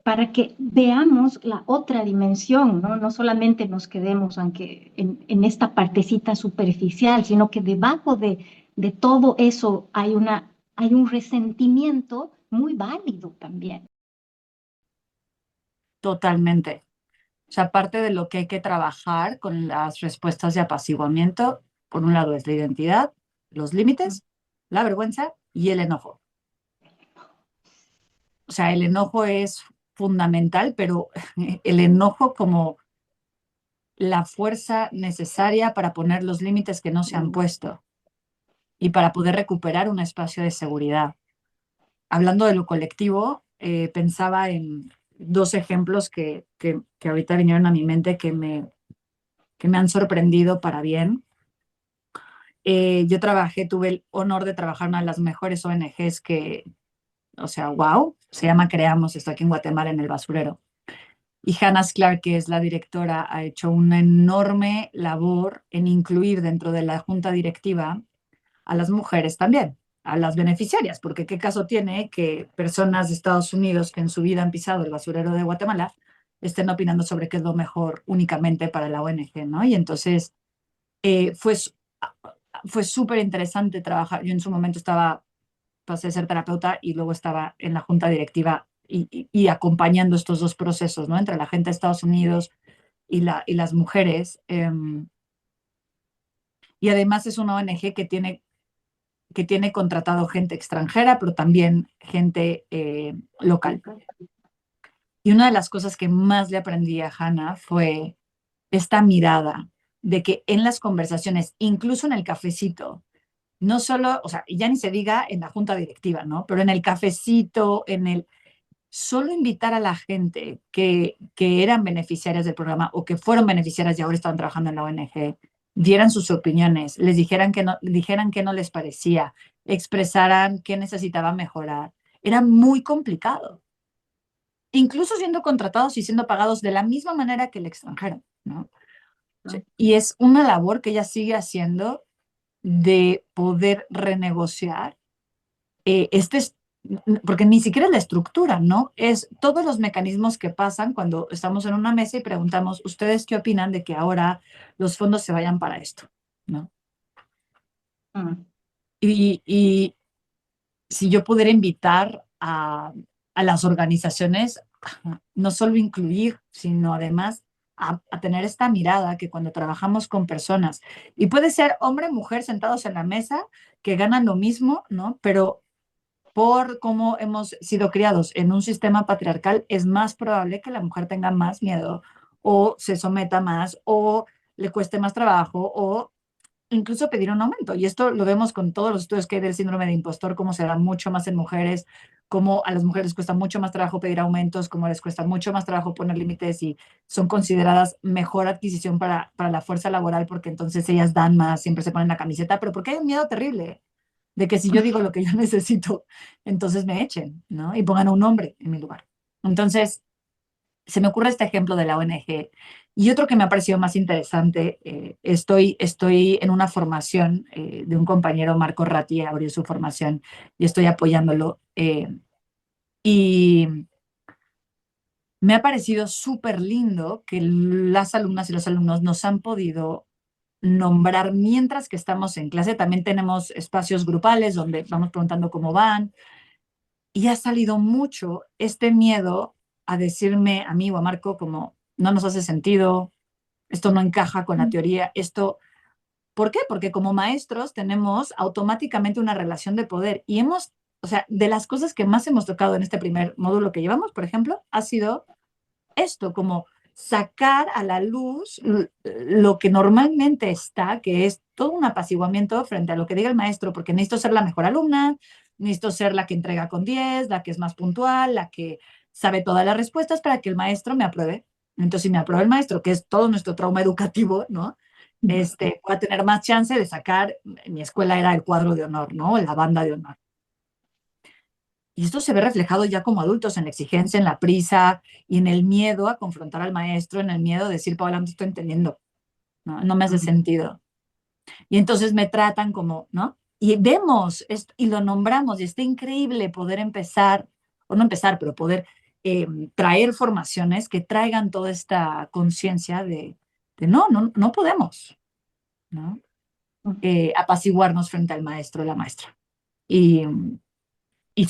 [SPEAKER 4] para que veamos la otra dimensión, ¿no? No solamente nos quedemos aunque en esta partecita superficial, sino que debajo de todo eso hay un resentimiento muy válido también.
[SPEAKER 3] Totalmente. O sea, parte de lo que hay que trabajar con las respuestas de apaciguamiento, por un lado es la identidad, los límites, la vergüenza y el enojo. O sea, el enojo es fundamental, pero el enojo como la fuerza necesaria para poner los límites que no se han puesto y para poder recuperar un espacio de seguridad. Hablando de lo colectivo, pensaba en dos ejemplos que ahorita vinieron a mi mente que me han sorprendido para bien. Yo tuve el honor de trabajar en una de las mejores ONGs o sea, wow, se llama Creamos, está aquí en Guatemala en el basurero. Y Hannah Clark, que es la directora, ha hecho una enorme labor en incluir dentro de la junta directiva a las mujeres también, a las beneficiarias, porque qué caso tiene que personas de Estados Unidos que en su vida han pisado el basurero de Guatemala estén opinando sobre qué es lo mejor únicamente para la ONG, ¿no? Y entonces eh, fue, fue súper interesante trabajar. Yo en su momento pasé a ser terapeuta y luego estaba en la junta directiva y acompañando estos dos procesos, ¿no? Entre la gente de Estados Unidos y las mujeres. Y además es una ONG que tiene contratado gente extranjera, pero también gente local. Y una de las cosas que más le aprendí a Hannah fue esta mirada de que en las conversaciones, incluso en el cafecito, no solo, o sea, ya ni se diga en la junta directiva, ¿no? Pero en el cafecito, solo invitar a la gente que eran beneficiarias del programa o que fueron beneficiarias y ahora están trabajando en la ONG, dieran sus opiniones, les dijeran qué no les parecía, expresaran qué necesitaban mejorar. Era muy complicado, incluso siendo contratados y siendo pagados de la misma manera que el extranjero, ¿no? Y es una labor que ella sigue haciendo de poder renegociar este es, porque ni siquiera es la estructura, ¿no? Es todos los mecanismos que pasan cuando estamos en una mesa y preguntamos, ¿ustedes qué opinan de que ahora los fondos se vayan para esto? ¿No?
[SPEAKER 4] Mm.
[SPEAKER 3] Y si yo pudiera invitar a las organizaciones, no solo incluir, sino además a tener esta mirada que cuando trabajamos con personas, y puede ser hombre, mujer sentados en la mesa, que ganan lo mismo, ¿no? Pero por cómo hemos sido criados en un sistema patriarcal, es más probable que la mujer tenga más miedo o se someta más o le cueste más trabajo o incluso pedir un aumento. Y esto lo vemos con todos los estudios que hay del síndrome de impostor, cómo se da mucho más en mujeres, cómo a las mujeres les cuesta mucho más trabajo pedir aumentos, cómo les cuesta mucho más trabajo poner límites y son consideradas mejor adquisición para la fuerza laboral porque entonces ellas dan más, siempre se ponen la camiseta, pero porque hay un miedo terrible de que si yo digo lo que yo necesito, entonces me echen, ¿no? Y pongan a un hombre en mi lugar. Entonces, se me ocurre este ejemplo de la ONG. Y otro que me ha parecido más interesante, estoy en una formación de un compañero, Marco Ratti, abrió su formación y estoy apoyándolo. Y me ha parecido súper lindo que las alumnas y los alumnos nos han podido nombrar mientras que estamos en clase. También tenemos espacios grupales donde vamos preguntando cómo van. Y ha salido mucho este miedo a decirme a mí o a Marco como no nos hace sentido, esto no encaja con la teoría, esto... ¿Por qué? Porque como maestros tenemos automáticamente una relación de poder y o sea, de las cosas que más hemos tocado en este primer módulo que llevamos, por ejemplo, ha sido esto, como sacar a la luz lo que normalmente está, que es todo un apaciguamiento frente a lo que diga el maestro, porque necesito ser la mejor alumna, necesito ser la que entrega con 10, la que es más puntual, la que sabe todas las respuestas para que el maestro me apruebe. Entonces, si me aprueba el maestro, que es todo nuestro trauma educativo, ¿no? Voy a tener más chance de sacar, en mi escuela era el cuadro de honor, ¿no? La banda de honor. Y esto se ve reflejado ya como adultos en la exigencia, en la prisa y en el miedo a confrontar al maestro, en el miedo de decir, Paola, no te estoy entendiendo, no, no me hace sentido. Y entonces me tratan como, ¿no? Y vemos esto, y lo nombramos, y está increíble poder empezar, o no empezar, pero poder traer formaciones que traigan toda esta conciencia de no podemos, ¿no? Apaciguarnos frente al maestro o la maestra. Y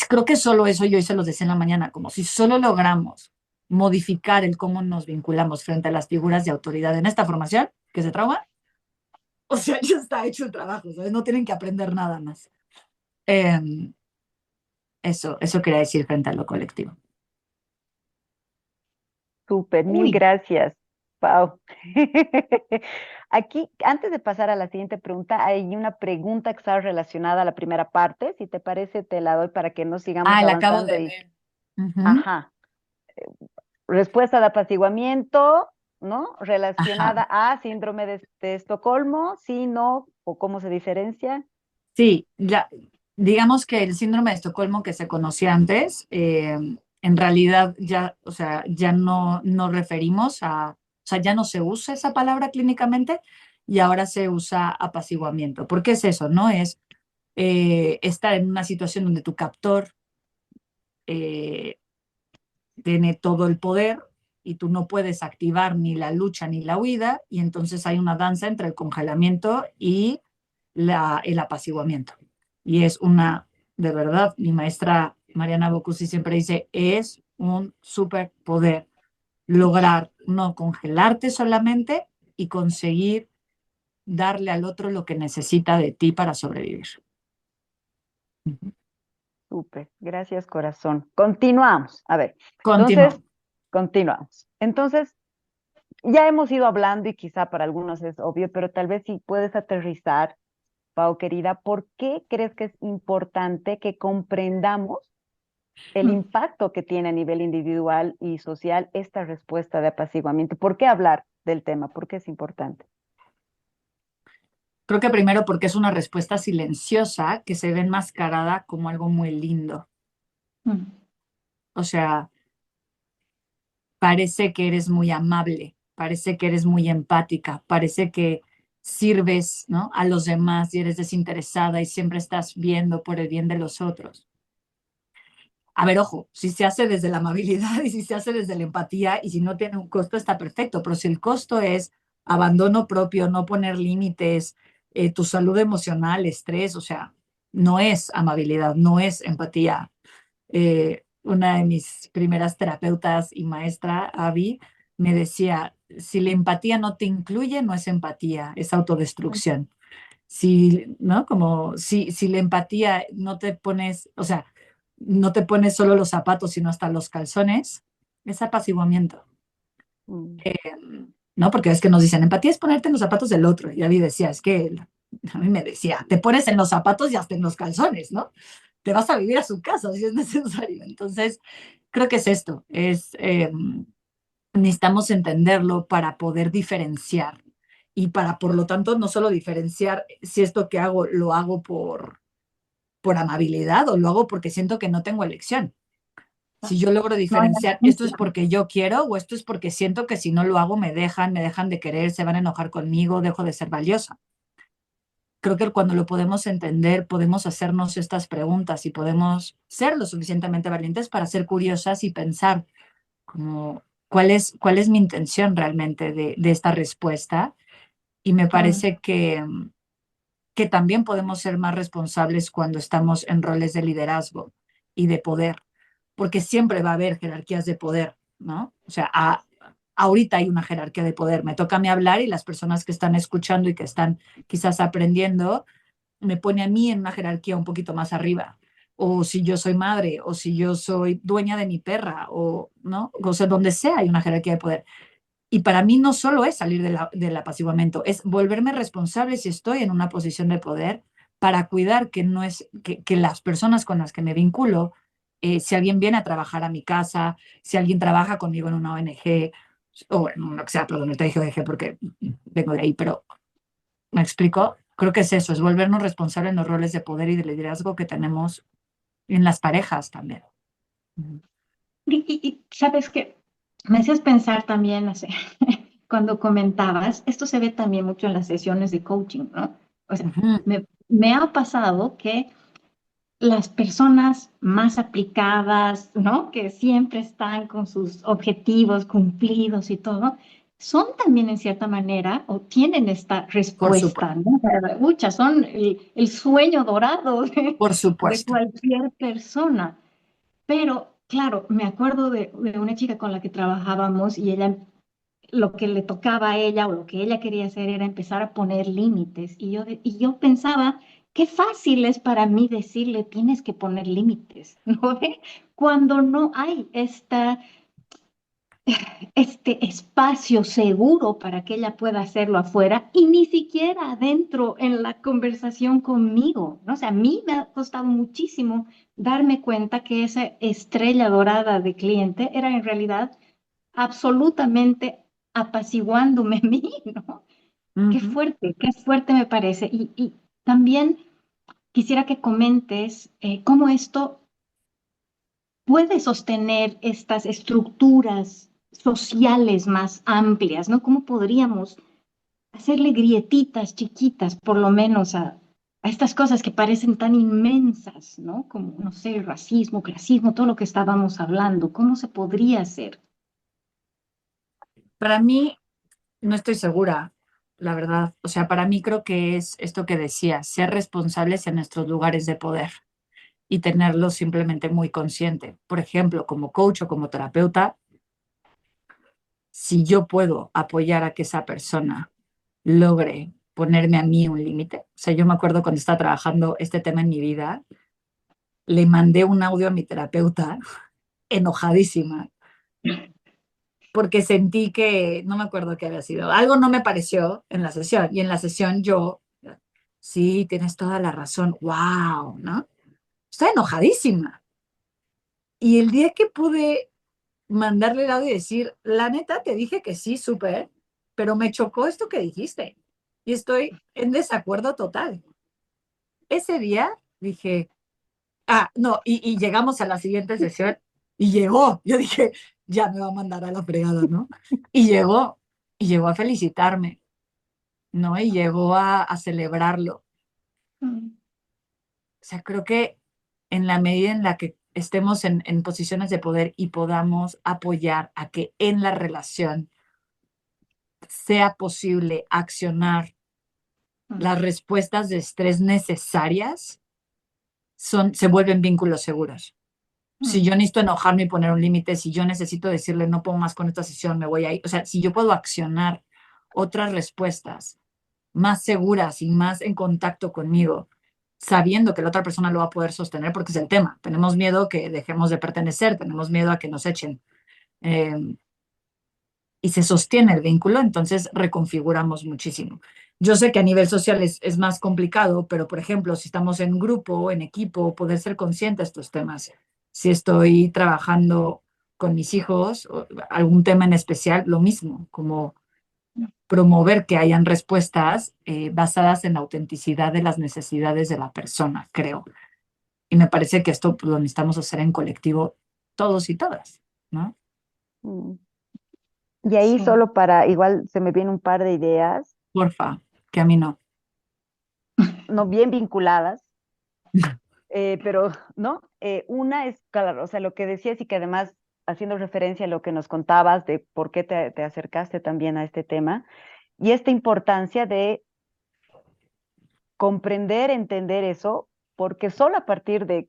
[SPEAKER 3] creo que solo eso, yo hoy se los decía en la mañana, como si solo logramos modificar el cómo nos vinculamos frente a las figuras de autoridad en esta formación, que se trauma, o sea, ya está hecho el trabajo, ¿sabes? No tienen que aprender nada más. Eh, eso quería decir frente a lo colectivo.
[SPEAKER 2] Súper, mil
[SPEAKER 4] Uy,
[SPEAKER 2] gracias, Pau. Aquí, antes de pasar a la siguiente pregunta, hay una pregunta que está relacionada a la primera parte. Si te parece, te la doy para que no sigamos
[SPEAKER 3] Ah, la acabo
[SPEAKER 2] avanzando
[SPEAKER 3] de
[SPEAKER 2] y,
[SPEAKER 3] ver. Ujú.
[SPEAKER 2] ajá, respuesta de apaciguamiento, ¿no?
[SPEAKER 3] Ajá.
[SPEAKER 2] Relacionada a síndrome de Estocolmo, sí, no, o cómo se diferencia.
[SPEAKER 3] Sí, ya, digamos que el síndrome de Estocolmo que se conocía antes, en realidad ya, o sea, ya no referimos o sea, ya no se usa esa palabra clínicamente y ahora se usa apaciguamiento. ¿Por qué es eso? No es estar en una situación donde tu captor eh, tiene todo el poder y tú no puedes activar ni la lucha ni la huida y entonces hay una danza entre el congelamiento y el apaciguamiento. Y es de verdad, mi maestra Mariana Bocusi siempre dice, es un superpoder lograr no congelarte solamente y conseguir darle al otro lo que necesita de ti para sobrevivir.
[SPEAKER 2] Súper, gracias, corazón. Continuamos. A ver, entonces,
[SPEAKER 3] Continuamos.
[SPEAKER 2] continuamos. Entonces, ya hemos ido hablando y quizá para algunos es obvio, pero tal vez si puedes aterrizar, Pau, querida, ¿por qué crees que es importante que comprendamos el impacto que tiene a nivel individual y social esta respuesta de apaciguamiento? ¿Por qué hablar del tema? ¿Por qué es importante?
[SPEAKER 3] Creo que primero porque es una respuesta silenciosa que se ve enmascarada como algo muy lindo. O sea, parece que eres muy amable, parece que eres muy empática, parece que sirves, ¿no?, a los demás y eres desinteresada y siempre estás viendo por el bien de los otros. A ver, ojo, si se hace desde la amabilidad y si se hace desde la empatía y si no tiene un costo, está perfecto, pero si el costo es abandono propio, no poner límites, tu salud emocional, estrés, o sea, no es amabilidad, no es empatía. Una de mis primeras terapeutas y maestra, Abby, me decía, si la empatía no te incluye, no es empatía, es autodestrucción. Si, ¿no? Como si la empatía no te pones, o sea, no te pones solo los zapatos, sino hasta los calzones, es apaciguamiento.
[SPEAKER 2] Mm,
[SPEAKER 3] Eh, ¿No? Porque es que nos dicen, empatía es ponerte en los zapatos del otro. Y Abby decía, es que a mí me decía, te pones en los zapatos y hasta en los calzones, ¿no? Te vas a vivir a su casa si es necesario. Entonces, creo que es esto, necesitamos entenderlo para poder diferenciar y para, por lo tanto, no solo diferenciar si esto que hago lo hago por amabilidad o lo hago porque siento que no tengo elección. Si yo logro
[SPEAKER 4] no hay
[SPEAKER 3] diferenciar, esto es porque yo quiero o esto es porque siento que si no lo hago me dejan de querer, se van a enojar conmigo, dejo de ser valiosa. Creo que cuando lo podemos entender, podemos hacernos estas preguntas y podemos ser lo suficientemente valientes para ser curiosas y pensar como cuál es mi intención realmente de esta respuesta. Y me parece que también podemos ser más responsables cuando estamos en roles de liderazgo y de poder, porque siempre va a haber jerarquías de poder, ¿no? O sea, ahorita hay una jerarquía de poder. Me toca a mí hablar y las personas que están escuchando y que están quizás aprendiendo, me pone a mí en una jerarquía un poquito más arriba. O si yo soy madre, o si yo soy dueña de mi perra, o, ¿no? O sea, donde sea hay una jerarquía de poder. Y para mí no solo es salir del apaciguamiento, es volverme responsable si estoy en una posición de poder para cuidar que no es que las personas con las que me vinculo, si alguien viene a trabajar a mi casa, si alguien trabaja conmigo en una ONG, o en lo que sea, perdón, no te dije ONG porque vengo de ahí, pero me explico, creo que es eso, es volvernos responsables en los roles de poder y de liderazgo que tenemos en las parejas también. Ujú.
[SPEAKER 4] Y sabes que me hacías pensar también, cuando comentabas, esto se ve también mucho en las sesiones de coaching, ¿no? O sea,
[SPEAKER 3] Ujú.
[SPEAKER 4] me ha pasado que las personas más aplicadas, ¿no? Que siempre están con sus objetivos cumplidos y todo, son también en cierta manera o tienen esta
[SPEAKER 3] Por supuesto,
[SPEAKER 4] respuesta, ¿no? Muchas son el sueño dorado
[SPEAKER 3] por
[SPEAKER 4] de
[SPEAKER 3] supuesto.
[SPEAKER 4] cualquier persona. Pero, claro, me acuerdo de una chica con la que trabajábamos y ella, lo que le tocaba a ella o lo que ella quería hacer era empezar a poner límites. Y yo pensaba, qué fácil es para mí decirle, tienes que poner límites, ¿no ve? Cuando no hay este espacio seguro para que ella pueda hacerlo afuera y ni siquiera adentro en la conversación conmigo, ¿no? O sea, a mí me ha costado muchísimo darme cuenta que esa estrella dorada de cliente era en realidad absolutamente apaciguándome a mí, ¿no?
[SPEAKER 3] Ujú.
[SPEAKER 4] Qué fuerte me parece. Y también quisiera que comentes cómo esto puede sostener estas estructuras sociales más amplias, ¿no? ¿Cómo podríamos hacerle grietitas chiquitas, por lo menos, a estas cosas que parecen tan inmensas, ¿no? Como, no sé, racismo, clasismo, todo lo que estábamos hablando. ¿Cómo se podría hacer?
[SPEAKER 3] Para mí, no estoy segura, la verdad. O sea, para mí creo que es esto que decía, ser responsables en nuestros lugares de poder y tenerlo simplemente muy consciente. Por ejemplo, como coach o como terapeuta, si yo puedo apoyar a que esa persona logre ponerme a mí un límite. O sea, yo me acuerdo cuando estaba trabajando este tema en mi vida, le mandé un audio a mi terapeuta enojadísima porque sentí que, no me acuerdo qué había sido, algo no me pareció en la sesión y en la sesión yo, sí, tienes toda la razón, wow, ¿no? Estaba enojadísima. Y el día que pude mandarle el audio y decir, la neta, te dije que sí, súper, pero me chocó esto que dijiste y estoy en desacuerdo total. Ese día dije, no, y llegamos a la siguiente sesión y llegó. Yo dije, ya me va a mandar a la fregada, ¿no? Y llegó a felicitarme, ¿no? Y llegó a celebrarlo.
[SPEAKER 4] Mm,
[SPEAKER 3] O sea, creo que en la medida en la que estemos en posiciones de poder y podamos apoyar a que en la relación sea posible accionar
[SPEAKER 4] mm,
[SPEAKER 3] las respuestas de estrés necesarias, se vuelven vínculos seguros. Si
[SPEAKER 4] mm,
[SPEAKER 3] yo necesito enojarme y poner un límite, si yo necesito decirle no puedo más con esta sesión, me voy a ir. O sea, si yo puedo accionar otras respuestas más seguras y más en contacto conmigo, sabiendo que la otra persona lo va a poder sostener, porque es el tema. Tenemos miedo que dejemos de pertenecer, tenemos miedo a que nos echen. Eh, y se sostiene el vínculo, entonces reconfiguramos muchísimo. Yo sé que a nivel social es más complicado, pero por ejemplo, si estamos en grupo, en equipo, poder ser consciente de estos temas. Si estoy trabajando con mis hijos, o algún tema en especial, lo mismo, como promover que hayan respuestas basadas en la autenticidad de las necesidades de la persona, creo. Y me parece que esto pues, lo necesitamos hacer en colectivo todos y todas, ¿no?
[SPEAKER 2] Mm. Y ahí
[SPEAKER 4] sí.
[SPEAKER 2] solo para, igual se me vienen un par de ideas,
[SPEAKER 3] Porfa, que a mí no.
[SPEAKER 2] no bien vinculadas, pero no, una es, claro, o sea, lo que decías y que además, haciendo referencia a lo que nos contabas de por qué te acercaste también a este tema, y esta importancia de comprender, entender eso, porque solo a partir de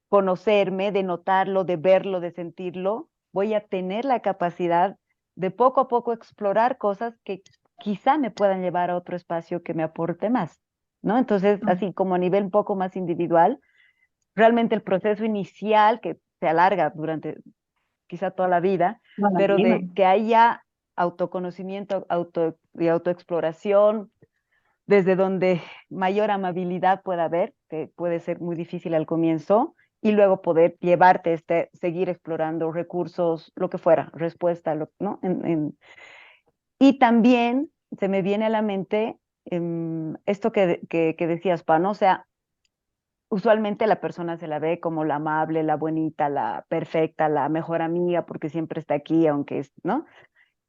[SPEAKER 2] conocerme, de notarlo, de verlo, de sentirlo, voy a tener la capacidad de poco a poco explorar cosas que quizá me puedan llevar a otro espacio que me aporte más, ¿no? Entonces,
[SPEAKER 4] Mm,
[SPEAKER 2] así como a nivel un poco más individual, realmente el proceso inicial que se alarga durante quizá toda la vida,
[SPEAKER 4] toda la
[SPEAKER 2] pero
[SPEAKER 4] vida.
[SPEAKER 2] de que haya autoconocimiento y autoexploración, desde donde mayor amabilidad pueda haber, que puede ser muy difícil al comienzo, y luego poder llevarte seguir explorando recursos, lo que fuera, respuesta, ¿no? Y también se me viene a la mente esto que decías, Pa, ¿no? O sea, usualmente la persona se la ve como la amable, la bonita, la perfecta, la mejor amiga, porque siempre está aquí, aunque es, ¿no?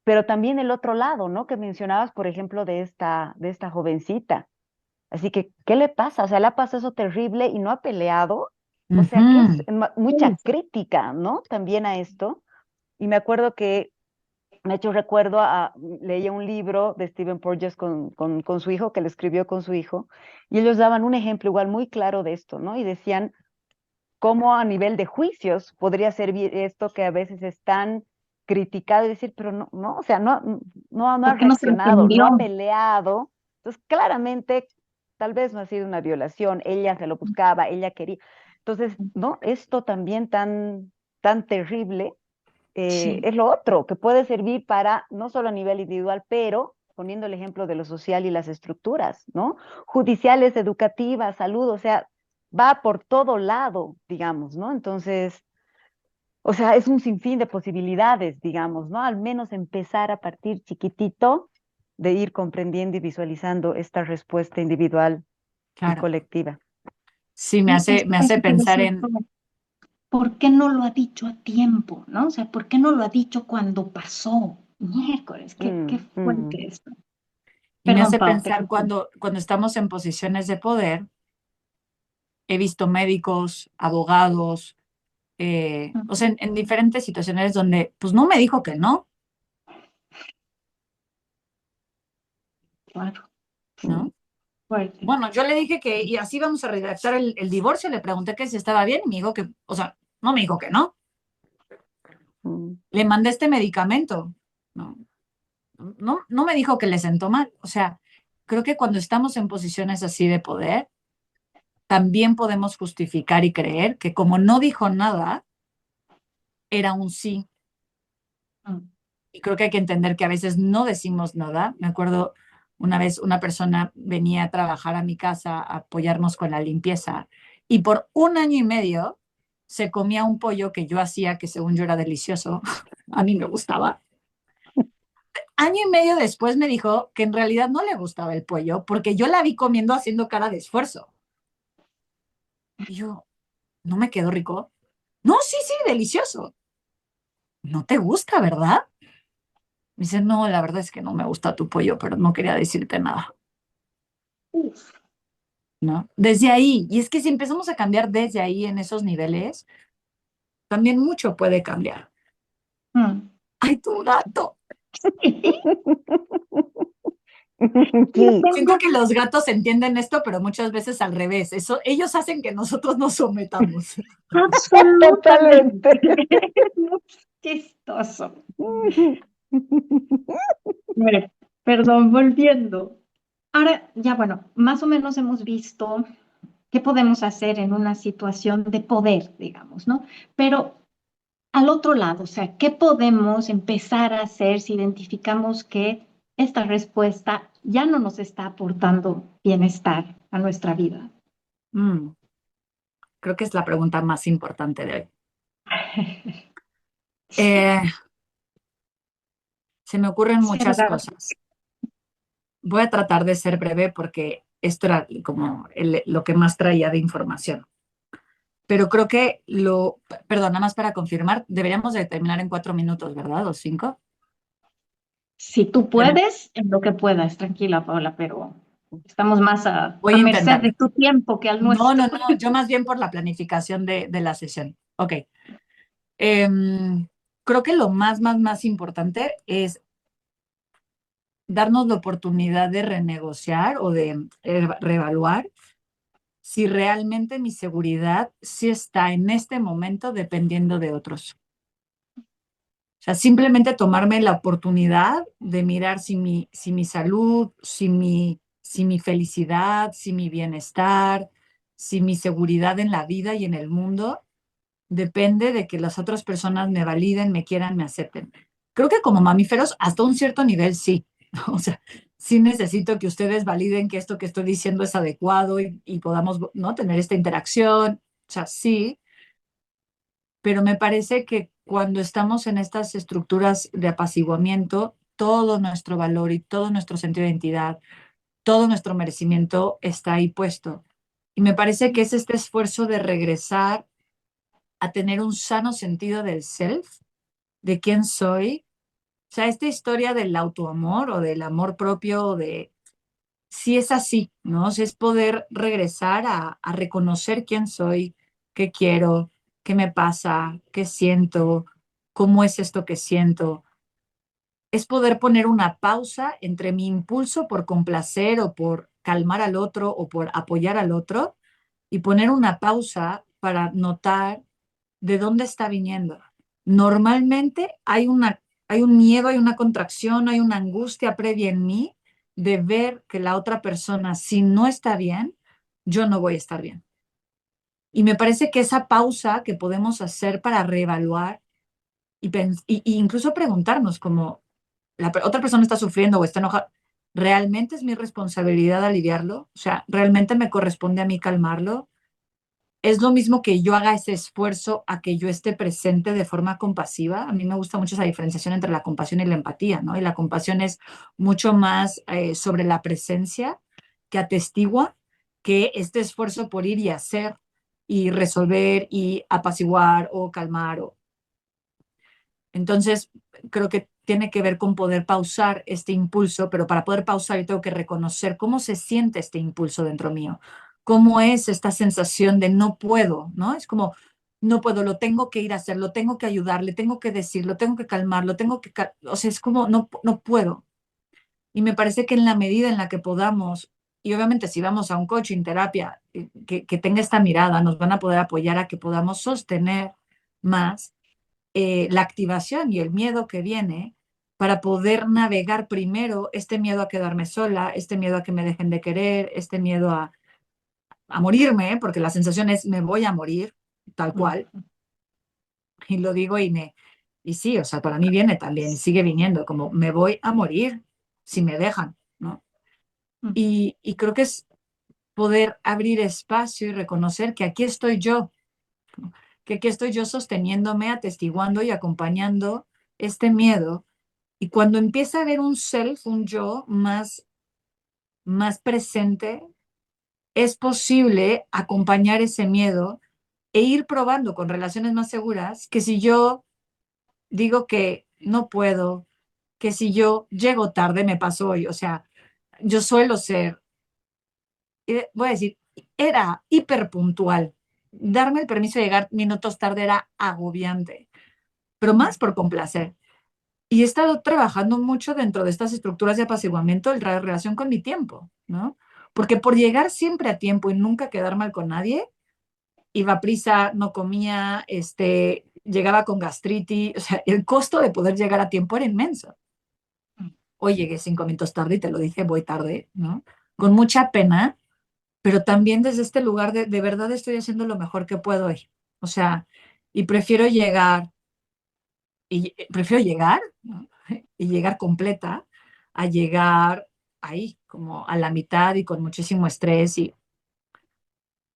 [SPEAKER 2] Pero también el otro lado, ¿no? Que mencionabas, por ejemplo, de esta jovencita. Así que, ¿qué le pasa? O sea, le ha pasado eso terrible y no ha peleado. O sea, que es
[SPEAKER 3] Ujú.
[SPEAKER 2] mucha crítica, ¿no? También a esto. Y me acuerdo que me ha hecho recuerdo leía un libro de Stephen Porges con su hijo, que le escribió con su hijo, y ellos daban un ejemplo igual muy claro de esto, ¿no? Y decían cómo a nivel de juicios podría servir esto que a veces es tan criticado y decir, pero no, no, o sea, no ha
[SPEAKER 4] ¿Por qué no se
[SPEAKER 2] reaccionado, no ha
[SPEAKER 4] defendió?
[SPEAKER 2] peleado. Entonces, claramente, tal vez no ha sido una violación, ella se lo buscaba, ella quería. Entonces, ¿no? Esto también tan terrible
[SPEAKER 4] Sí,
[SPEAKER 2] es lo otro, que puede servir para, no solo a nivel individual, pero poniendo el ejemplo de lo social y las estructuras, ¿no? Judiciales, educativas, salud, o sea, va por todo lado, digamos, ¿no? Entonces, o sea, es un sinfín de posibilidades, digamos, ¿no? Al menos empezar a partir chiquitito de ir comprendiendo y visualizando esta respuesta individual y
[SPEAKER 3] Claro.
[SPEAKER 2] colectiva.
[SPEAKER 3] Sí,
[SPEAKER 4] y
[SPEAKER 3] me
[SPEAKER 4] esto
[SPEAKER 3] hace
[SPEAKER 4] que
[SPEAKER 3] pensar
[SPEAKER 4] decías
[SPEAKER 3] en,
[SPEAKER 4] tú, ¿por qué no lo ha dicho a tiempo, no? O sea, ¿por qué no lo ha dicho cuando pasó? Miércoles, qué
[SPEAKER 2] Mm, mm,
[SPEAKER 4] fuerte esto.
[SPEAKER 3] y me
[SPEAKER 4] Perdón,
[SPEAKER 3] hace
[SPEAKER 4] Pau,
[SPEAKER 3] pensar cuando estamos en posiciones de poder, he visto médicos, abogados, o sea, en diferentes situaciones donde, pues no me dijo que no,
[SPEAKER 4] claro,
[SPEAKER 2] mm,
[SPEAKER 3] ¿no?
[SPEAKER 4] fuerte.
[SPEAKER 3] Bueno, yo le dije que, y así vamos a redactar el divorcio, le pregunté que si estaba bien y me dijo que, o sea, no me dijo que no.
[SPEAKER 2] mm.
[SPEAKER 3] Le mandé este medicamento, ¿no? No me dijo que le sentó mal. O sea, creo que cuando estamos en posiciones así de poder, también podemos justificar y creer que como no dijo nada, era un sí.
[SPEAKER 4] Mm.
[SPEAKER 3] Y creo que hay que entender que a veces no decimos nada. Me acuerdo una vez una persona venía a trabajar a mi casa a apoyarnos con la limpieza y por un año y medio se comía un pollo que yo hacía, que según yo era delicioso, a mí me gustaba. Año y medio después me dijo que en realidad no le gustaba el pollo porque yo la vi comiendo haciendo cara de esfuerzo. Y yo, ¿no me quedó rico? No, sí, sí, delicioso. ¿No te gusta, verdad? Me dice, no, la verdad es que no me gusta tu pollo, pero no quería decirte nada,
[SPEAKER 4] Uf.
[SPEAKER 3] ¿no? Desde ahí, y es que si empezamos a cambiar desde ahí en esos niveles, también mucho puede cambiar.
[SPEAKER 4] Mm.
[SPEAKER 3] ¡Ay, tu gato!
[SPEAKER 4] Yo
[SPEAKER 2] Sí,
[SPEAKER 3] Siento
[SPEAKER 4] tengo
[SPEAKER 3] que los gatos entienden esto, pero muchas veces al revés. Eso, ellos hacen que nosotros nos sometamos.
[SPEAKER 4] absolutamente.
[SPEAKER 2] totalmente.
[SPEAKER 4] Es muy chistoso. Bueno, perdón, volviendo. Ahora, ya bueno, más o menos hemos visto qué podemos hacer en una situación de poder, digamos, ¿no? Pero al otro lado, o sea, ¿qué podemos empezar a hacer si identificamos que esta respuesta ya no nos está aportando bienestar a nuestra vida?
[SPEAKER 3] Mm, creo que es la pregunta más importante de hoy.
[SPEAKER 4] Sí,
[SPEAKER 3] Eh, se me ocurren muchas
[SPEAKER 4] ¿verdad?
[SPEAKER 3] cosas. Voy a tratar de ser breve porque esto era como lo que más traía de información. Pero creo que perdón, nada más para confirmar, deberíamos de terminar en 4 minutos, ¿verdad? ¿O 5?
[SPEAKER 4] Si tú
[SPEAKER 3] Debe-
[SPEAKER 4] puedes, en lo que puedas, tranquila, Paula, pero estamos más
[SPEAKER 3] Voy
[SPEAKER 4] a
[SPEAKER 3] a
[SPEAKER 4] merced de
[SPEAKER 3] intentarlo.
[SPEAKER 4] tu tiempo que al
[SPEAKER 3] No,
[SPEAKER 4] nuestro.
[SPEAKER 3] no, no, yo más bien por la planificación de la sesión. Ok. Em, creo que lo más importante es darnos la oportunidad de renegociar o de reevaluar si realmente mi seguridad sí está en este momento dependiendo de otros. O sea, simplemente tomarme la oportunidad de mirar si mi salud, si mi felicidad, si mi bienestar, si mi seguridad en la vida y en el mundo depende de que las otras personas me validen, me quieran, me acepten. Creo que como mamíferos, hasta un cierto nivel sí. O sea, sí necesito que ustedes validen que esto que estoy diciendo es adecuado y podamos, ¿no? Tener esta interacción. O sea, sí, pero me parece que cuando estamos en estas estructuras de apaciguamiento, todo nuestro valor y todo nuestro sentido de identidad, todo nuestro merecimiento está ahí puesto. Y me parece que es este esfuerzo de regresar a tener un sano sentido del self, de quién soy. O sea, esta historia del autoamor o del amor propio, o de sí es así, ¿no? O sea, es poder regresar a reconocer quién soy, qué quiero, qué me pasa, qué siento, cómo es esto que siento. Es poder poner una pausa entre mi impulso por complacer o por calmar al otro o por apoyar al otro y poner una pausa para notar de dónde está viniendo. Normalmente hay un miedo, hay una contracción, hay una angustia previa en mí de ver que la otra persona, si no está bien, yo no voy a estar bien. Y me parece que esa pausa que podemos hacer para reevaluar y incluso preguntarnos como otra persona está sufriendo o está enojada, ¿realmente es mi responsabilidad aliviarlo? O sea, ¿realmente me corresponde a mí calmarlo? Es lo mismo que yo haga ese esfuerzo a que yo esté presente de forma compasiva. A mí me gusta mucho esa diferenciación entre la compasión y la empatía, ¿no? Y la compasión es mucho más sobre la presencia que atestigua que este esfuerzo por ir y hacer y resolver y apaciguar o calmar. Entonces, creo que tiene que ver con poder pausar este impulso, pero para poder pausar yo tengo que reconocer cómo se siente este impulso dentro mío, cómo es esta sensación de no puedo, ¿no? Es como, no puedo, lo tengo que ir a hacer, lo tengo que ayudar, le tengo que decir, lo tengo que calmar, lo tengo que, o sea, es como, no, no puedo. Y me parece que en la medida en la que podamos, y obviamente si vamos a un coaching, terapia, que tenga esta mirada, nos van a poder apoyar a que podamos sostener más la activación y el miedo que viene para poder navegar primero este miedo a quedarme sola, este miedo a que me dejen de querer, este miedo a morirme, porque la sensación es me voy a morir, tal cual, y lo digo y sí, o sea, para mí viene también, y sigue viniendo, como me voy a morir si me dejan, ¿no? Y creo que es poder abrir espacio y reconocer que aquí estoy yo, ¿no? Que aquí estoy yo sosteniéndome, atestiguando y acompañando este miedo. Y cuando empieza a haber un self, un yo más presente, es posible acompañar ese miedo e ir probando con relaciones más seguras que si yo digo que no puedo, que si yo llego tarde me pasó hoy, o sea, yo suelo ser, voy a decir, era hiper puntual. Darme el permiso de llegar minutos tarde era agobiante, pero más por complacer. Y he estado trabajando mucho dentro de estas estructuras de apaciguamiento en relación con mi tiempo, ¿no? Porque por llegar siempre a tiempo y nunca quedar mal con nadie, iba a prisa, no comía, llegaba con gastritis, o sea, el costo de poder llegar a tiempo era inmenso. Hoy llegué 5 minutos tarde y te lo dije, voy tarde, ¿no? Con mucha pena, pero también desde este lugar de verdad estoy haciendo lo mejor que puedo hoy. O sea, y prefiero llegar, ¿no? Y llegar completa a llegar ahí, como a la mitad y con muchísimo estrés. Y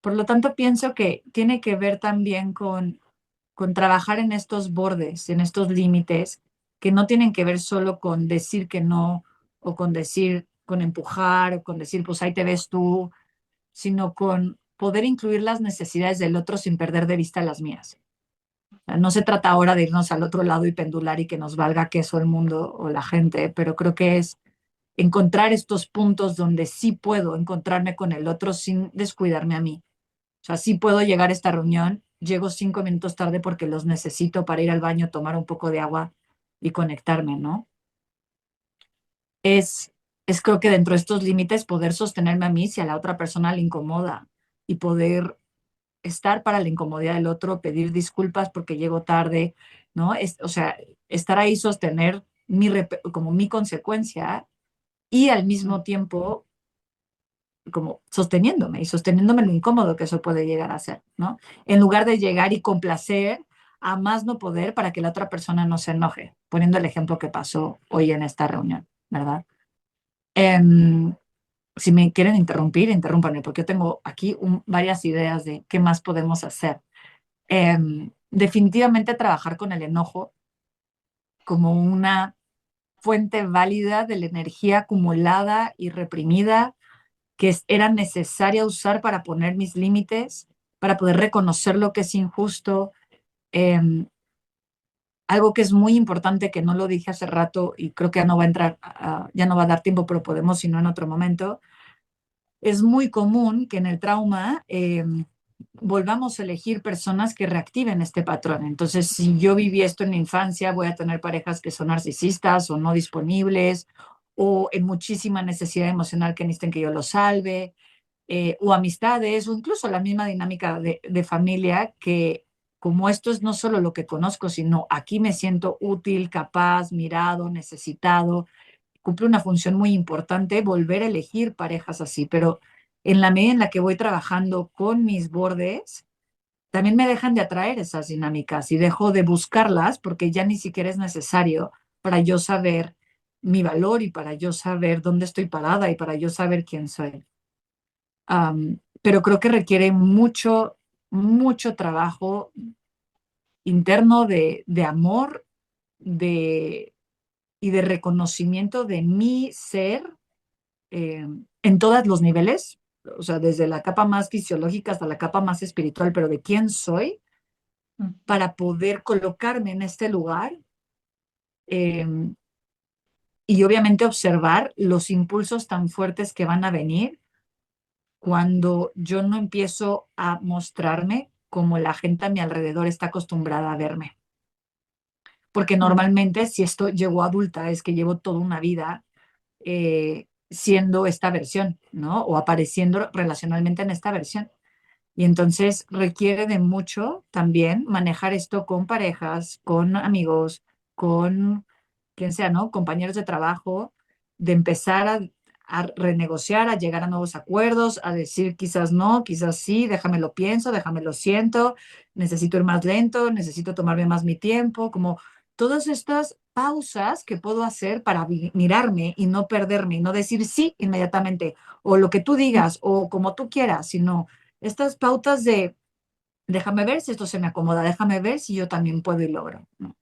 [SPEAKER 3] por lo tanto pienso que tiene que ver también con trabajar en estos bordes, en estos límites, que no tienen que ver solo con decir que no o con decir, con empujar o con decir, pues ahí te ves tú, sino con poder incluir las necesidades del otro sin perder de vista las mías. No se trata ahora de irnos al otro lado y pendular y que nos valga queso el mundo o la gente, pero creo que es encontrar estos puntos donde sí puedo encontrarme con el otro sin descuidarme a mí. O sea, sí puedo llegar a esta reunión, llego 5 minutos tarde porque los necesito para ir al baño, tomar un poco de agua y conectarme, ¿no? Es, es creo que dentro de estos límites poder sostenerme a mí si a la otra persona le incomoda y poder estar para la incomodidad del otro, pedir disculpas porque llego tarde, ¿no? O sea, estar ahí, sostener como mi consecuencia y al mismo tiempo como sosteniéndome y sosteniéndome lo incómodo que eso puede llegar a ser, ¿no? En lugar de llegar y complacer a más no poder para que la otra persona no se enoje, poniendo el ejemplo que pasó hoy en esta reunión, ¿verdad? Em, si me quieren interrumpir, interrúmpanme, porque yo tengo aquí varias ideas de qué más podemos hacer. Definitivamente trabajar con el enojo como una fuente válida de la energía acumulada y reprimida era necesaria usar para poner mis límites, para poder reconocer lo que es injusto. Em, Algo que es muy importante, que no lo dije hace rato y creo que ya no va a entrar, ya no va a dar tiempo, pero podemos, si no, en otro momento. Es muy común que en el trauma volvamos a elegir personas que reactiven este patrón. Entonces, si yo viví esto en mi infancia, voy a tener parejas que son narcisistas o no disponibles o en muchísima necesidad emocional que necesiten que yo los salve, o amistades, o incluso la misma dinámica de familia, que como esto es no solo lo que conozco, sino aquí me siento útil, capaz, mirado, necesitado, cumple una función muy importante volver a elegir parejas así, pero en la medida en la que voy trabajando con mis bordes, también me dejan de atraer esas dinámicas y dejo de buscarlas porque ya ni siquiera es necesario para yo saber mi valor y para yo saber dónde estoy parada y para yo saber quién soy. Pero creo que requiere mucho, mucho trabajo interno de amor de, y de reconocimiento de mi ser en todos los niveles, o sea, desde la capa más fisiológica hasta la capa más espiritual, pero de quién soy, para poder colocarme en este lugar eh, y obviamente observar los impulsos tan fuertes que van a venir cuando yo no empiezo a mostrarme como la gente a mi alrededor está acostumbrada a verme. Porque normalmente si esto llegó adulta es que llevo toda una vida siendo esta versión, ¿no? O apareciendo relacionalmente en esta versión. Y entonces requiere de mucho también manejar esto con parejas, con amigos, con quien sea, ¿no? Compañeros de trabajo, de empezar a renegociar, a llegar a nuevos acuerdos, a decir quizás no, quizás sí, déjame lo pienso, déjame lo siento, necesito ir más lento, necesito tomarme más mi tiempo, como todas estas pausas que puedo hacer para mirarme y no perderme y no decir sí inmediatamente o lo que tú digas o como tú quieras, sino estas pautas de déjame ver si esto se me acomoda, déjame ver si yo también puedo y logro, ¿no?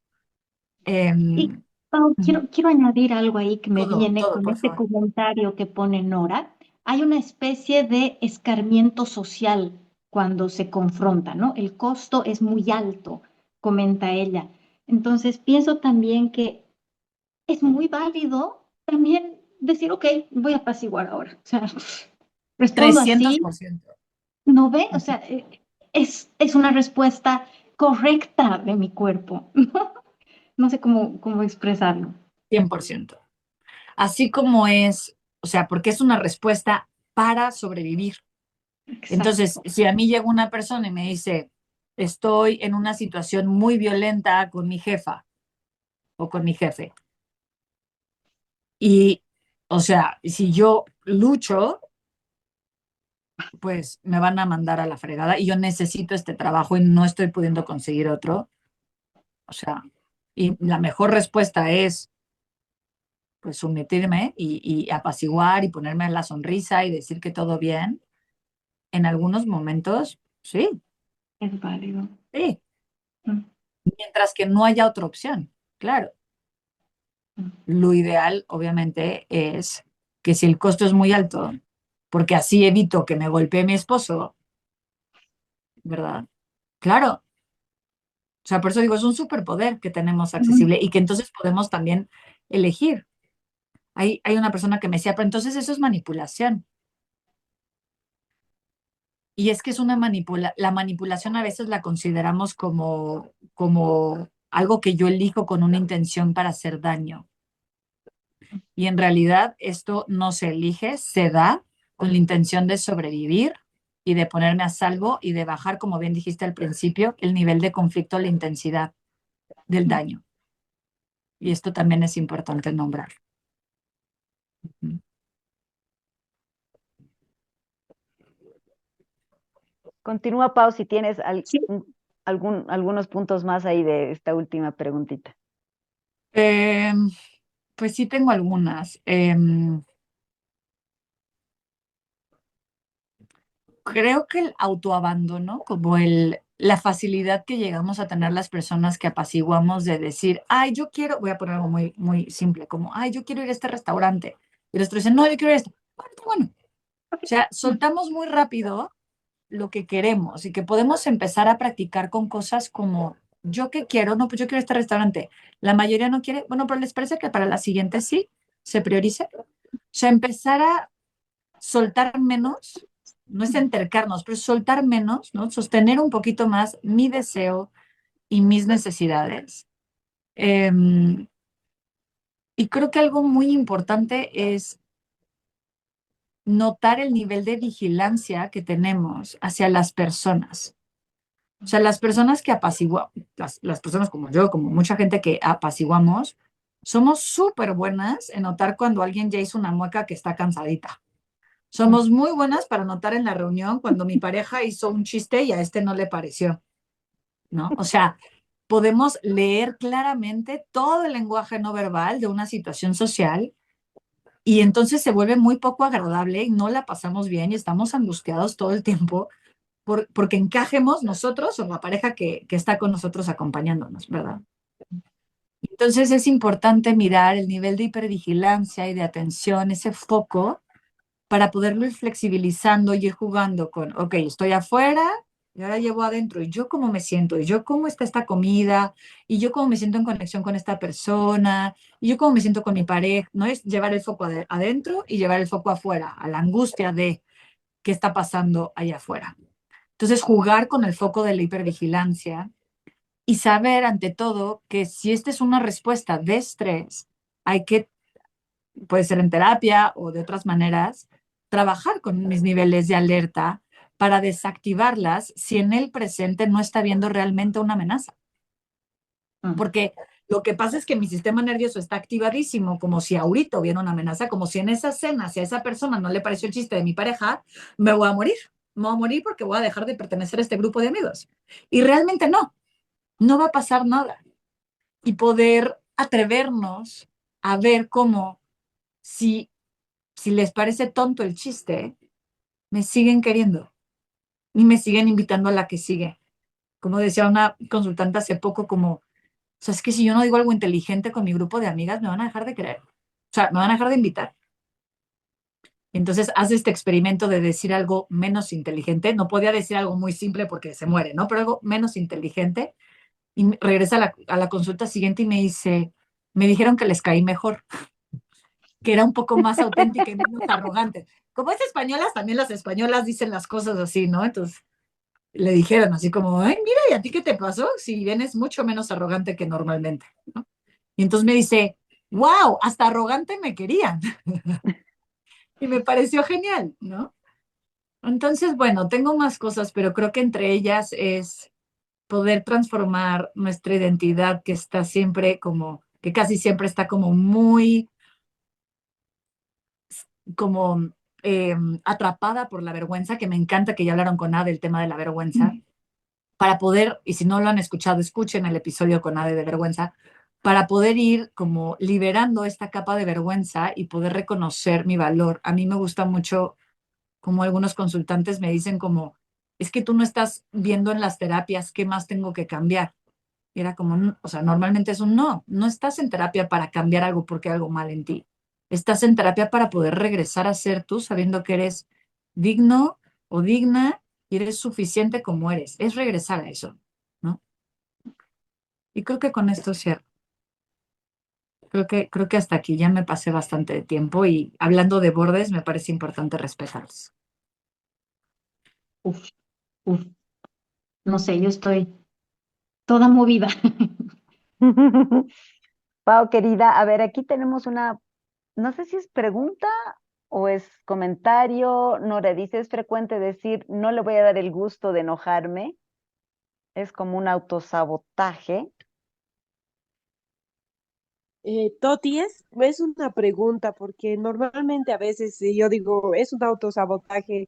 [SPEAKER 4] Y
[SPEAKER 3] Em,
[SPEAKER 4] Pau, quiero añadir algo ahí que me
[SPEAKER 3] todo,
[SPEAKER 4] viene
[SPEAKER 3] todo,
[SPEAKER 4] con
[SPEAKER 3] por
[SPEAKER 4] este
[SPEAKER 3] favor.
[SPEAKER 4] comentario que pone Nora. Hay una especie de escarmiento social cuando se confronta, ¿no? El costo es muy alto, comenta ella. Entonces, pienso también que es muy válido también decir, ok, voy a apaciguar ahora. O sea, respondo
[SPEAKER 3] trescientos
[SPEAKER 4] así,
[SPEAKER 3] por ciento
[SPEAKER 4] ¿no ve? O sea, es una respuesta correcta de mi cuerpo. No sé cómo expresarlo.
[SPEAKER 3] 100%. Así como es, o sea, porque es una respuesta para sobrevivir. Entonces,
[SPEAKER 4] Exacto.
[SPEAKER 3] si a mí llega una persona y me dice, estoy en una situación muy violenta con mi jefa o con mi jefe, y, o sea, si yo lucho, pues me van a mandar a la fregada y yo necesito este trabajo y no estoy pudiendo conseguir otro. O sea, y la mejor respuesta es pues someterme y apaciguar y ponerme la sonrisa y decir que todo bien. En algunos momentos, sí,
[SPEAKER 4] Es válido.
[SPEAKER 3] sí,
[SPEAKER 4] Mm,
[SPEAKER 3] mientras que no haya otra opción. Claro,
[SPEAKER 4] mm.
[SPEAKER 3] lo ideal obviamente es que si el costo es muy alto, porque así evito que me golpee mi esposo, ¿verdad? Claro, o sea, por eso digo, es un superpoder que tenemos
[SPEAKER 4] Mm.
[SPEAKER 3] accesible y que entonces podemos también elegir. Hay una persona que me decía, pero entonces eso es manipulación. Y es que es la manipulación a veces la consideramos como algo que yo elijo con una intención para hacer daño. Y en realidad esto no se elige, se da con la intención de sobrevivir y de ponerme a salvo y de bajar, como bien dijiste al principio, el nivel de conflicto, la intensidad del daño. Y esto también es importante nombrar.
[SPEAKER 2] Continúa, Pau, si tienes
[SPEAKER 4] Sí,
[SPEAKER 2] algunos puntos más ahí de esta última preguntita.
[SPEAKER 3] Eh, pues sí tengo algunas. Creo que el autoabandono, como la facilidad que llegamos a tener las personas que apaciguamos de decir, ay, yo quiero, voy a poner algo muy, muy simple, como, ay, yo quiero ir a este restaurante. Y los otros dicen, no, yo quiero ir a este. Bueno, está bueno. O sea, soltamos muy rápido lo que queremos y que podemos empezar a practicar con cosas como, ¿yo qué quiero? No, pues yo quiero este restaurante. La mayoría no quiere. Bueno, pero les parece que para la siguiente sí se priorice. O sea, empezar a soltar menos, no es entercarnos, pero soltar menos, ¿no? Sostener un poquito más mi deseo y mis necesidades. Y creo que algo muy importante es notar el nivel de vigilancia que tenemos hacia las personas. O sea, las personas que apaciguamos, las personas como yo, como mucha gente que apaciguamos, somos súper buenas en notar cuando alguien ya hizo una mueca que está cansadita. Somos muy buenas para notar en la reunión cuando mi pareja hizo un chiste y a este no le pareció, ¿no? O sea, podemos leer claramente todo el lenguaje no verbal de una situación social y entonces se vuelve muy poco agradable y no la pasamos bien y estamos angustiados todo el tiempo porque encajemos nosotros o la pareja que está con nosotros acompañándonos, ¿verdad? Entonces es importante mirar el nivel de hipervigilancia y de atención, ese foco, para poderlo ir flexibilizando y ir jugando con, ok, estoy afuera y ahora llevo adentro, y yo cómo me siento, y yo cómo está esta comida, y yo cómo me siento en conexión con esta persona, y yo cómo me siento con mi pareja, no es llevar el foco adentro y llevar el foco afuera, a la angustia de qué está pasando allá afuera. Entonces, jugar con el foco de la hipervigilancia y saber ante todo que si esta es una respuesta de estrés, hay que, puede ser en terapia o de otras maneras, trabajar con mis niveles de alerta para desactivarlas si en el presente no está viendo realmente una amenaza. Porque lo que pasa es que mi sistema nervioso está activadísimo, como si ahorita hubiera una amenaza, como si en esa cena, si a esa persona no le pareció el chiste de mi pareja, me voy a morir. Me voy a morir porque voy a dejar de pertenecer a este grupo de amigos. Y realmente no, no va a pasar nada. Y poder atrevernos a ver cómo, si les parece tonto el chiste, me siguen queriendo y me siguen invitando a la que sigue. Como decía una consultante hace poco, como, o sea, es que si yo no digo algo inteligente con mi grupo de amigas, me van a dejar de querer. O sea, me van a dejar de invitar. Entonces, haz este experimento de decir algo menos inteligente. No podía decir algo muy simple porque se muere, ¿no? Pero algo menos inteligente. Y regresa a la consulta siguiente y me dice, me dijeron que les caí mejor, que era un poco más auténtica y menos arrogante. Como es españolas, también las españolas dicen las cosas así, ¿no? Entonces le dijeron así como, ay, mira, ¿y a ti qué te pasó? Si vienes mucho menos arrogante que normalmente, ¿no? Y entonces me dice, wow, hasta arrogante me querían. Y me pareció genial, ¿no? Entonces, bueno, tengo más cosas, pero creo que entre ellas es poder transformar nuestra identidad que está siempre como, que casi siempre está como muy, como atrapada por la vergüenza, que me encanta que ya hablaron con Ade del tema de la vergüenza, para poder, y si no lo han escuchado, escuchen el episodio con Ade de vergüenza, para poder ir como liberando esta capa de vergüenza y poder reconocer mi valor. A mí me gusta mucho, como algunos consultantes me dicen como, es que tú no estás viendo en las terapias qué más tengo que cambiar. Y era como, o sea, normalmente es un no, no estás en terapia para cambiar algo porque hay algo mal en ti. Estás en terapia para poder regresar a ser tú sabiendo que eres digno o digna y eres suficiente como eres. Es regresar a eso, ¿no? Y creo que con esto cierro. Creo que hasta aquí ya me pasé bastante de tiempo y hablando de bordes me parece importante respetarlos.
[SPEAKER 4] Uf, uf, no sé, yo estoy toda movida.
[SPEAKER 2] Pau, querida, a ver, aquí tenemos una, no sé si es pregunta o es comentario. Nora dice, es frecuente decir, no le voy a dar el gusto de enojarme. Es como un autosabotaje.
[SPEAKER 5] Toti, es una pregunta, porque normalmente a veces yo digo, es un autosabotaje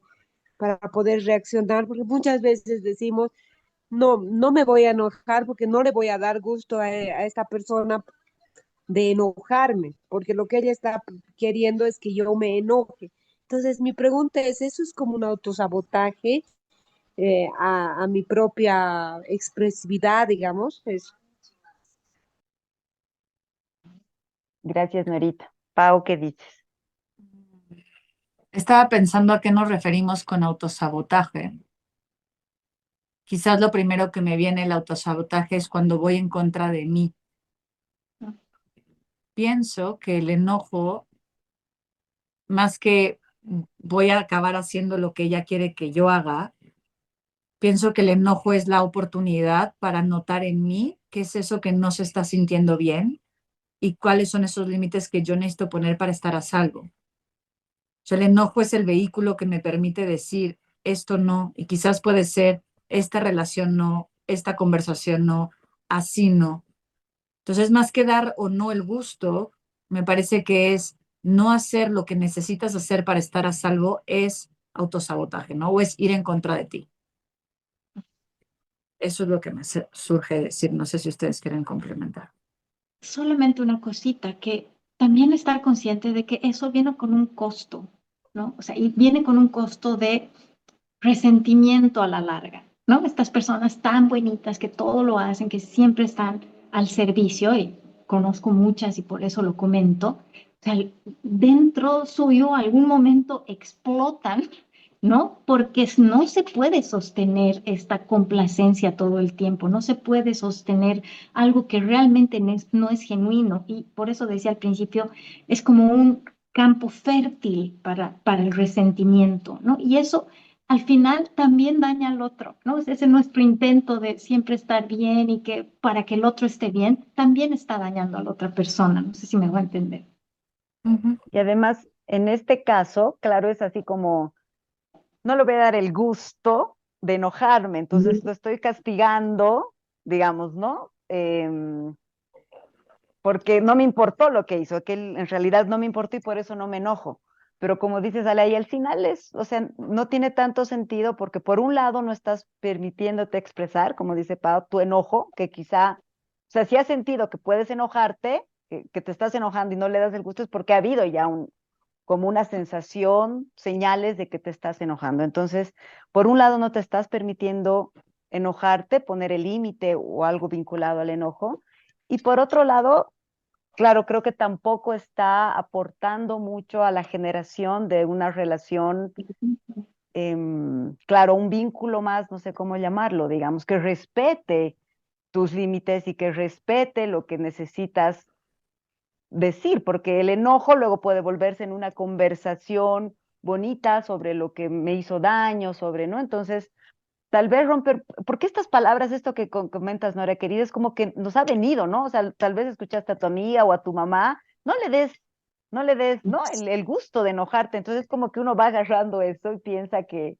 [SPEAKER 5] para poder reaccionar, porque muchas veces decimos, no, no me voy a enojar porque no le voy a dar gusto a esta persona de enojarme, porque lo que ella está queriendo es que yo me enoje. Entonces, mi pregunta es, ¿eso es como un autosabotaje a mi propia expresividad, digamos?
[SPEAKER 2] Gracias, Norita. Pau, ¿qué dices?
[SPEAKER 3] Estaba pensando a qué nos referimos con autosabotaje. Quizás lo primero que me viene el autosabotaje es cuando voy en contra de mí. Pienso que el enojo, más que voy a acabar haciendo lo que ella quiere que yo haga, pienso que el enojo es la oportunidad para notar en mí qué es eso que no se está sintiendo bien y cuáles son esos límites que yo necesito poner para estar a salvo. O sea, el enojo es el vehículo que me permite decir esto no, y quizás puede ser esta relación no, esta conversación no, así no. Entonces, más que dar o no el gusto, me parece que es no hacer lo que necesitas hacer para estar a salvo, es autosabotaje, ¿no? O es ir en contra de ti. Eso es lo que me surge decir. No sé si ustedes quieren complementar.
[SPEAKER 4] Solamente una cosita, que también estar consciente de que eso viene con un costo, ¿no? O sea, y viene con un costo de resentimiento a la larga, ¿no? Estas personas tan buenitas que todo lo hacen, que siempre están al servicio, y conozco muchas y por eso lo comento, o sea, dentro suyo algún momento explotan, ¿no? Porque no se puede sostener esta complacencia todo el tiempo, no se puede sostener algo que realmente no es genuino, y por eso decía al principio, es como un campo fértil para el resentimiento, ¿no? Y eso al final también daña al otro, ¿no? Ese nuestro intento de siempre estar bien y que para que el otro esté bien, también está dañando a la otra persona. No sé si me va a entender.
[SPEAKER 3] Ujú.
[SPEAKER 2] Y además, en este caso, claro, es así como, no le voy a dar el gusto de enojarme, entonces lo estoy castigando, digamos, ¿no? Porque no me importó lo que hizo, que él en realidad no me importó y por eso no me enojo. Pero como dices, Ale, y al final es, o sea, no tiene tanto sentido porque por un lado no estás permitiéndote expresar, como dice Pau, tu enojo, que quizá, o sea, si has sentido que puedes enojarte, que te estás enojando y no le das el gusto, es porque ha habido ya como una sensación, señales de que te estás enojando. Entonces, por un lado no te estás permitiendo enojarte, poner el límite o algo vinculado al enojo. Y por otro lado, claro, creo que tampoco está aportando mucho a la generación de una relación, claro, un vínculo más, no sé cómo llamarlo, digamos, que respete tus límites y que respete lo que necesitas decir, porque el enojo luego puede volverse en una conversación bonita sobre lo que me hizo daño, sobre, ¿no? Entonces, tal vez romper, porque estas palabras, esto que comentas, Nora querida, es como que nos ha venido, ¿no? O sea, tal vez escuchaste a tu amiga o a tu mamá, no le des, ¿no? El gusto de enojarte. Entonces, como que uno va agarrando eso y piensa que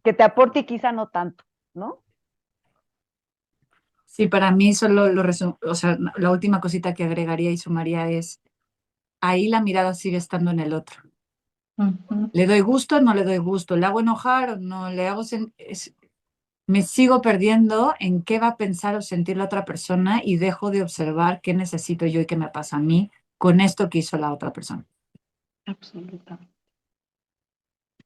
[SPEAKER 2] te aporte y quizá no tanto, ¿no?
[SPEAKER 3] Sí, para mí solo o sea, la última cosita que agregaría y sumaría es, ahí la mirada sigue estando en el otro.
[SPEAKER 4] Ujú.
[SPEAKER 3] ¿Le doy gusto o no le doy gusto? ¿Le hago enojar o no le hago me sigo perdiendo en qué va a pensar o sentir la otra persona y dejo de observar qué necesito yo y qué me pasa a mí con esto que hizo la otra persona.
[SPEAKER 4] Absolutamente.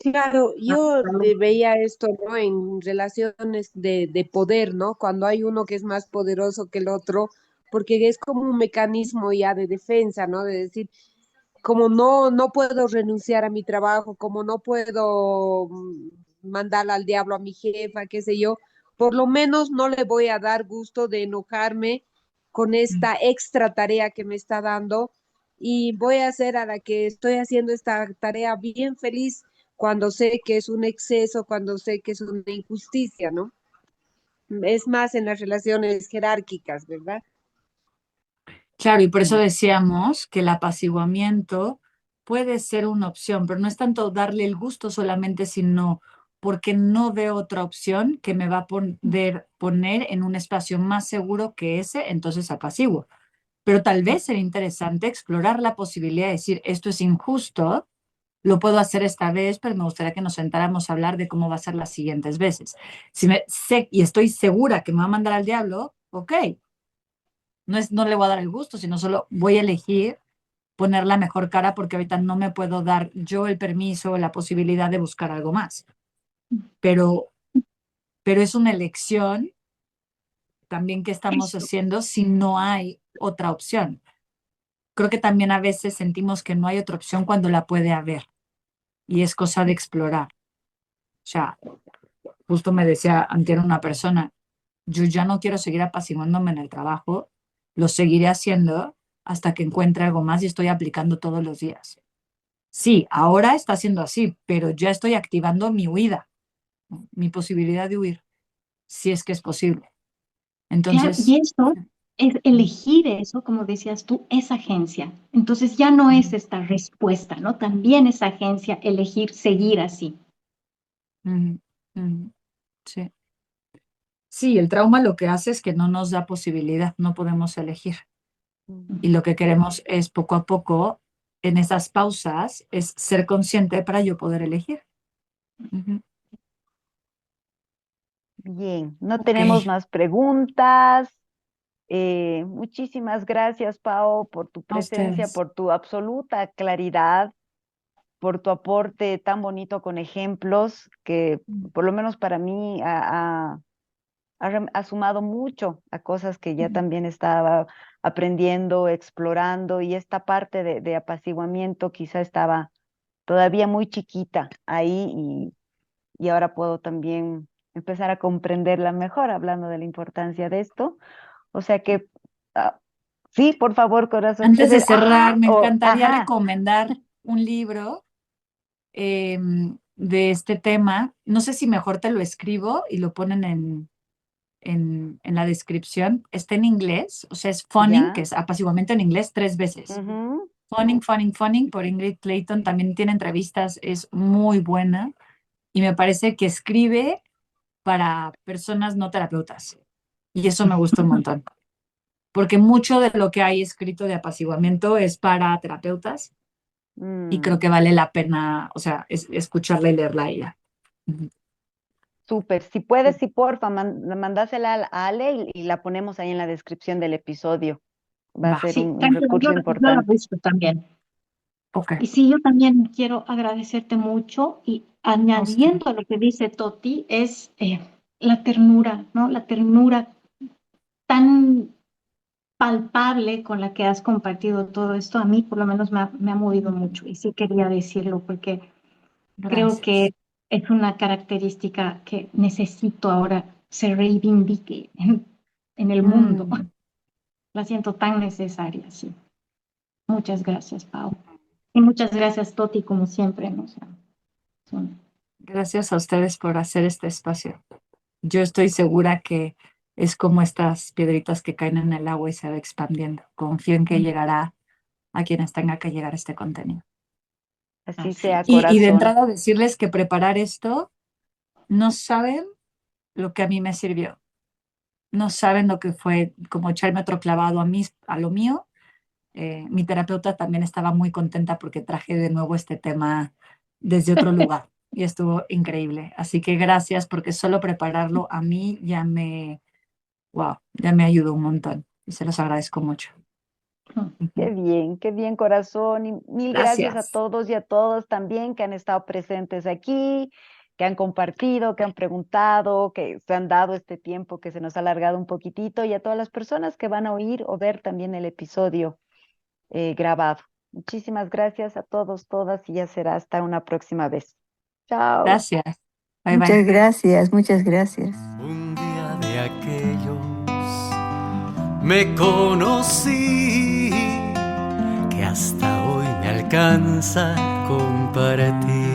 [SPEAKER 5] Claro, yo veía esto, ¿no? En relaciones de poder, ¿no? Cuando hay uno que es más poderoso que el otro, porque es como un mecanismo ya de defensa, ¿no? De decir, como no puedo renunciar a mi trabajo, como no puedo mandar al diablo a mi jefa, qué sé yo, por lo menos no le voy a dar gusto de enojarme con esta extra tarea que me está dando y voy a hacer a la que estoy haciendo esta tarea bien feliz cuando sé que es un exceso, cuando sé que es una injusticia, ¿no? Es más en las relaciones jerárquicas, ¿verdad?
[SPEAKER 3] Claro, y por eso
[SPEAKER 2] Mm.
[SPEAKER 3] decíamos que el apaciguamiento puede ser una opción, pero no es tanto darle el gusto solamente, sino porque no veo otra opción que me va a poner en un espacio más seguro que ese, entonces apaciguo. Pero tal vez sería interesante explorar la posibilidad de decir, esto es injusto, lo puedo hacer esta vez, pero me gustaría que nos sentáramos a hablar de cómo va a ser las siguientes veces. Si me sé y estoy segura que me va a mandar al diablo, ok, no le voy a dar el gusto, sino solo voy a elegir poner la mejor cara porque ahorita no me puedo dar yo el permiso o la posibilidad de buscar algo más. Pero, pero es una elección también que estamos
[SPEAKER 4] Eso.
[SPEAKER 3] haciendo si no hay otra opción. Creo que también a veces sentimos que no hay otra opción cuando la puede haber. y es cosa de explorar. O sea, justo me decía antier una persona, yo ya no quiero seguir apaciguándome en el trabajo, lo seguiré haciendo hasta que encuentre algo más y estoy aplicando todos los días. Sí, ahora está siendo así, pero ya estoy activando mi huida, ¿no? Mi posibilidad de huir, si es que es posible.
[SPEAKER 4] Claro,
[SPEAKER 3] Entonces,
[SPEAKER 4] y eso es elegir eso, como decías tú, es agencia. Entonces ya no es esta respuesta, ¿no? También es agencia elegir seguir así.
[SPEAKER 3] mm, mm, sí. Sí, el trauma lo que hace es que no nos da posibilidad, no podemos elegir. Y lo que queremos es poco a poco, en esas pausas, es ser consciente para yo poder elegir. Ujú.
[SPEAKER 2] Bien, no
[SPEAKER 3] Ok,
[SPEAKER 2] tenemos más preguntas. Muchísimas gracias, Pao, por tu
[SPEAKER 3] a
[SPEAKER 2] presencia,
[SPEAKER 3] ustedes.
[SPEAKER 2] por tu absoluta claridad, por tu aporte tan bonito con ejemplos que por lo menos para mí ha sumado mucho a cosas que ya también estaba aprendiendo, explorando, y esta parte de apaciguamiento quizá estaba todavía muy chiquita ahí, y ahora puedo también empezar a comprenderla mejor hablando de la importancia de esto. O sea que, ah, sí, por favor, corazón.
[SPEAKER 3] Antes de cerrar, me encantaría
[SPEAKER 2] Ajá,
[SPEAKER 3] recomendar un libro de este tema. No sé si mejor te lo escribo y lo ponen en la descripción. Está en inglés, o sea, es Funning, que
[SPEAKER 2] ya.
[SPEAKER 3] es apaciguamiento en inglés 3 veces.
[SPEAKER 2] Ujú.
[SPEAKER 3] Funning, Funning, Funning por Ingrid Clayton. También tiene entrevistas, es muy buena y me parece que escribe para personas no terapeutas. Y eso me gusta un montón, porque mucho de lo que hay escrito de apaciguamiento es para terapeutas y creo
[SPEAKER 2] Mm,
[SPEAKER 3] que vale la pena, o sea, escucharla y leerla a ella. Ujú.
[SPEAKER 2] súper. Si puedes, sí, porfa, mandásela a Ale y la ponemos ahí en la descripción del episodio. Va a
[SPEAKER 3] Va,
[SPEAKER 2] ser
[SPEAKER 4] Sí,
[SPEAKER 2] un
[SPEAKER 4] tranquila,
[SPEAKER 2] recurso
[SPEAKER 4] yo la
[SPEAKER 2] importante.
[SPEAKER 4] busco también.
[SPEAKER 3] ok.
[SPEAKER 4] Y sí, yo también quiero agradecerte mucho y
[SPEAKER 3] A usted.
[SPEAKER 4] añadiendo a lo que dice Toti, es la ternura, ¿no? La ternura tan palpable con la que has compartido todo esto, a mí por lo menos me ha movido mucho y sí quería decirlo porque creo
[SPEAKER 3] Gracias.
[SPEAKER 4] que es una característica que necesito ahora se reivindique en el mundo.
[SPEAKER 3] Mm,
[SPEAKER 4] La siento tan necesaria, sí. Muchas gracias, Pau. Y muchas gracias, Toti, como siempre, ¿no? O sea, son-
[SPEAKER 3] gracias a ustedes por hacer este espacio. Yo estoy segura que es como estas piedritas que caen en el agua y se va expandiendo. Confío en que llegará a quienes tenga que llegar este contenido.
[SPEAKER 2] Así
[SPEAKER 4] así
[SPEAKER 2] sea,
[SPEAKER 4] es.
[SPEAKER 3] Y de
[SPEAKER 2] corazón.
[SPEAKER 3] entrada decirles que preparar esto, no saben lo que a mí me sirvió. No saben lo que fue como echarme otro clavado a lo mío. Mi terapeuta también estaba muy contenta porque traje de nuevo este tema desde otro lugar y estuvo increíble. Así que gracias porque solo prepararlo a mí wow, ya me ayudó un montón y se los agradezco mucho. Ujú.
[SPEAKER 2] Qué bien, corazón. Y mil gracias a
[SPEAKER 3] Gracias.
[SPEAKER 2] todos y a todas también que han estado presentes aquí, que han compartido, que han preguntado, que se han dado este tiempo que se nos ha alargado un poquitito, y a todas las personas que van a oír o ver también el episodio grabado. Muchísimas gracias a todos, todas, y ya será hasta una próxima vez. Chao.
[SPEAKER 3] Gracias. Bye
[SPEAKER 6] Muchas
[SPEAKER 3] bye.
[SPEAKER 6] gracias, muchas gracias.
[SPEAKER 1] Un día de aquellos me conocí que hasta hoy me alcanza a compartir.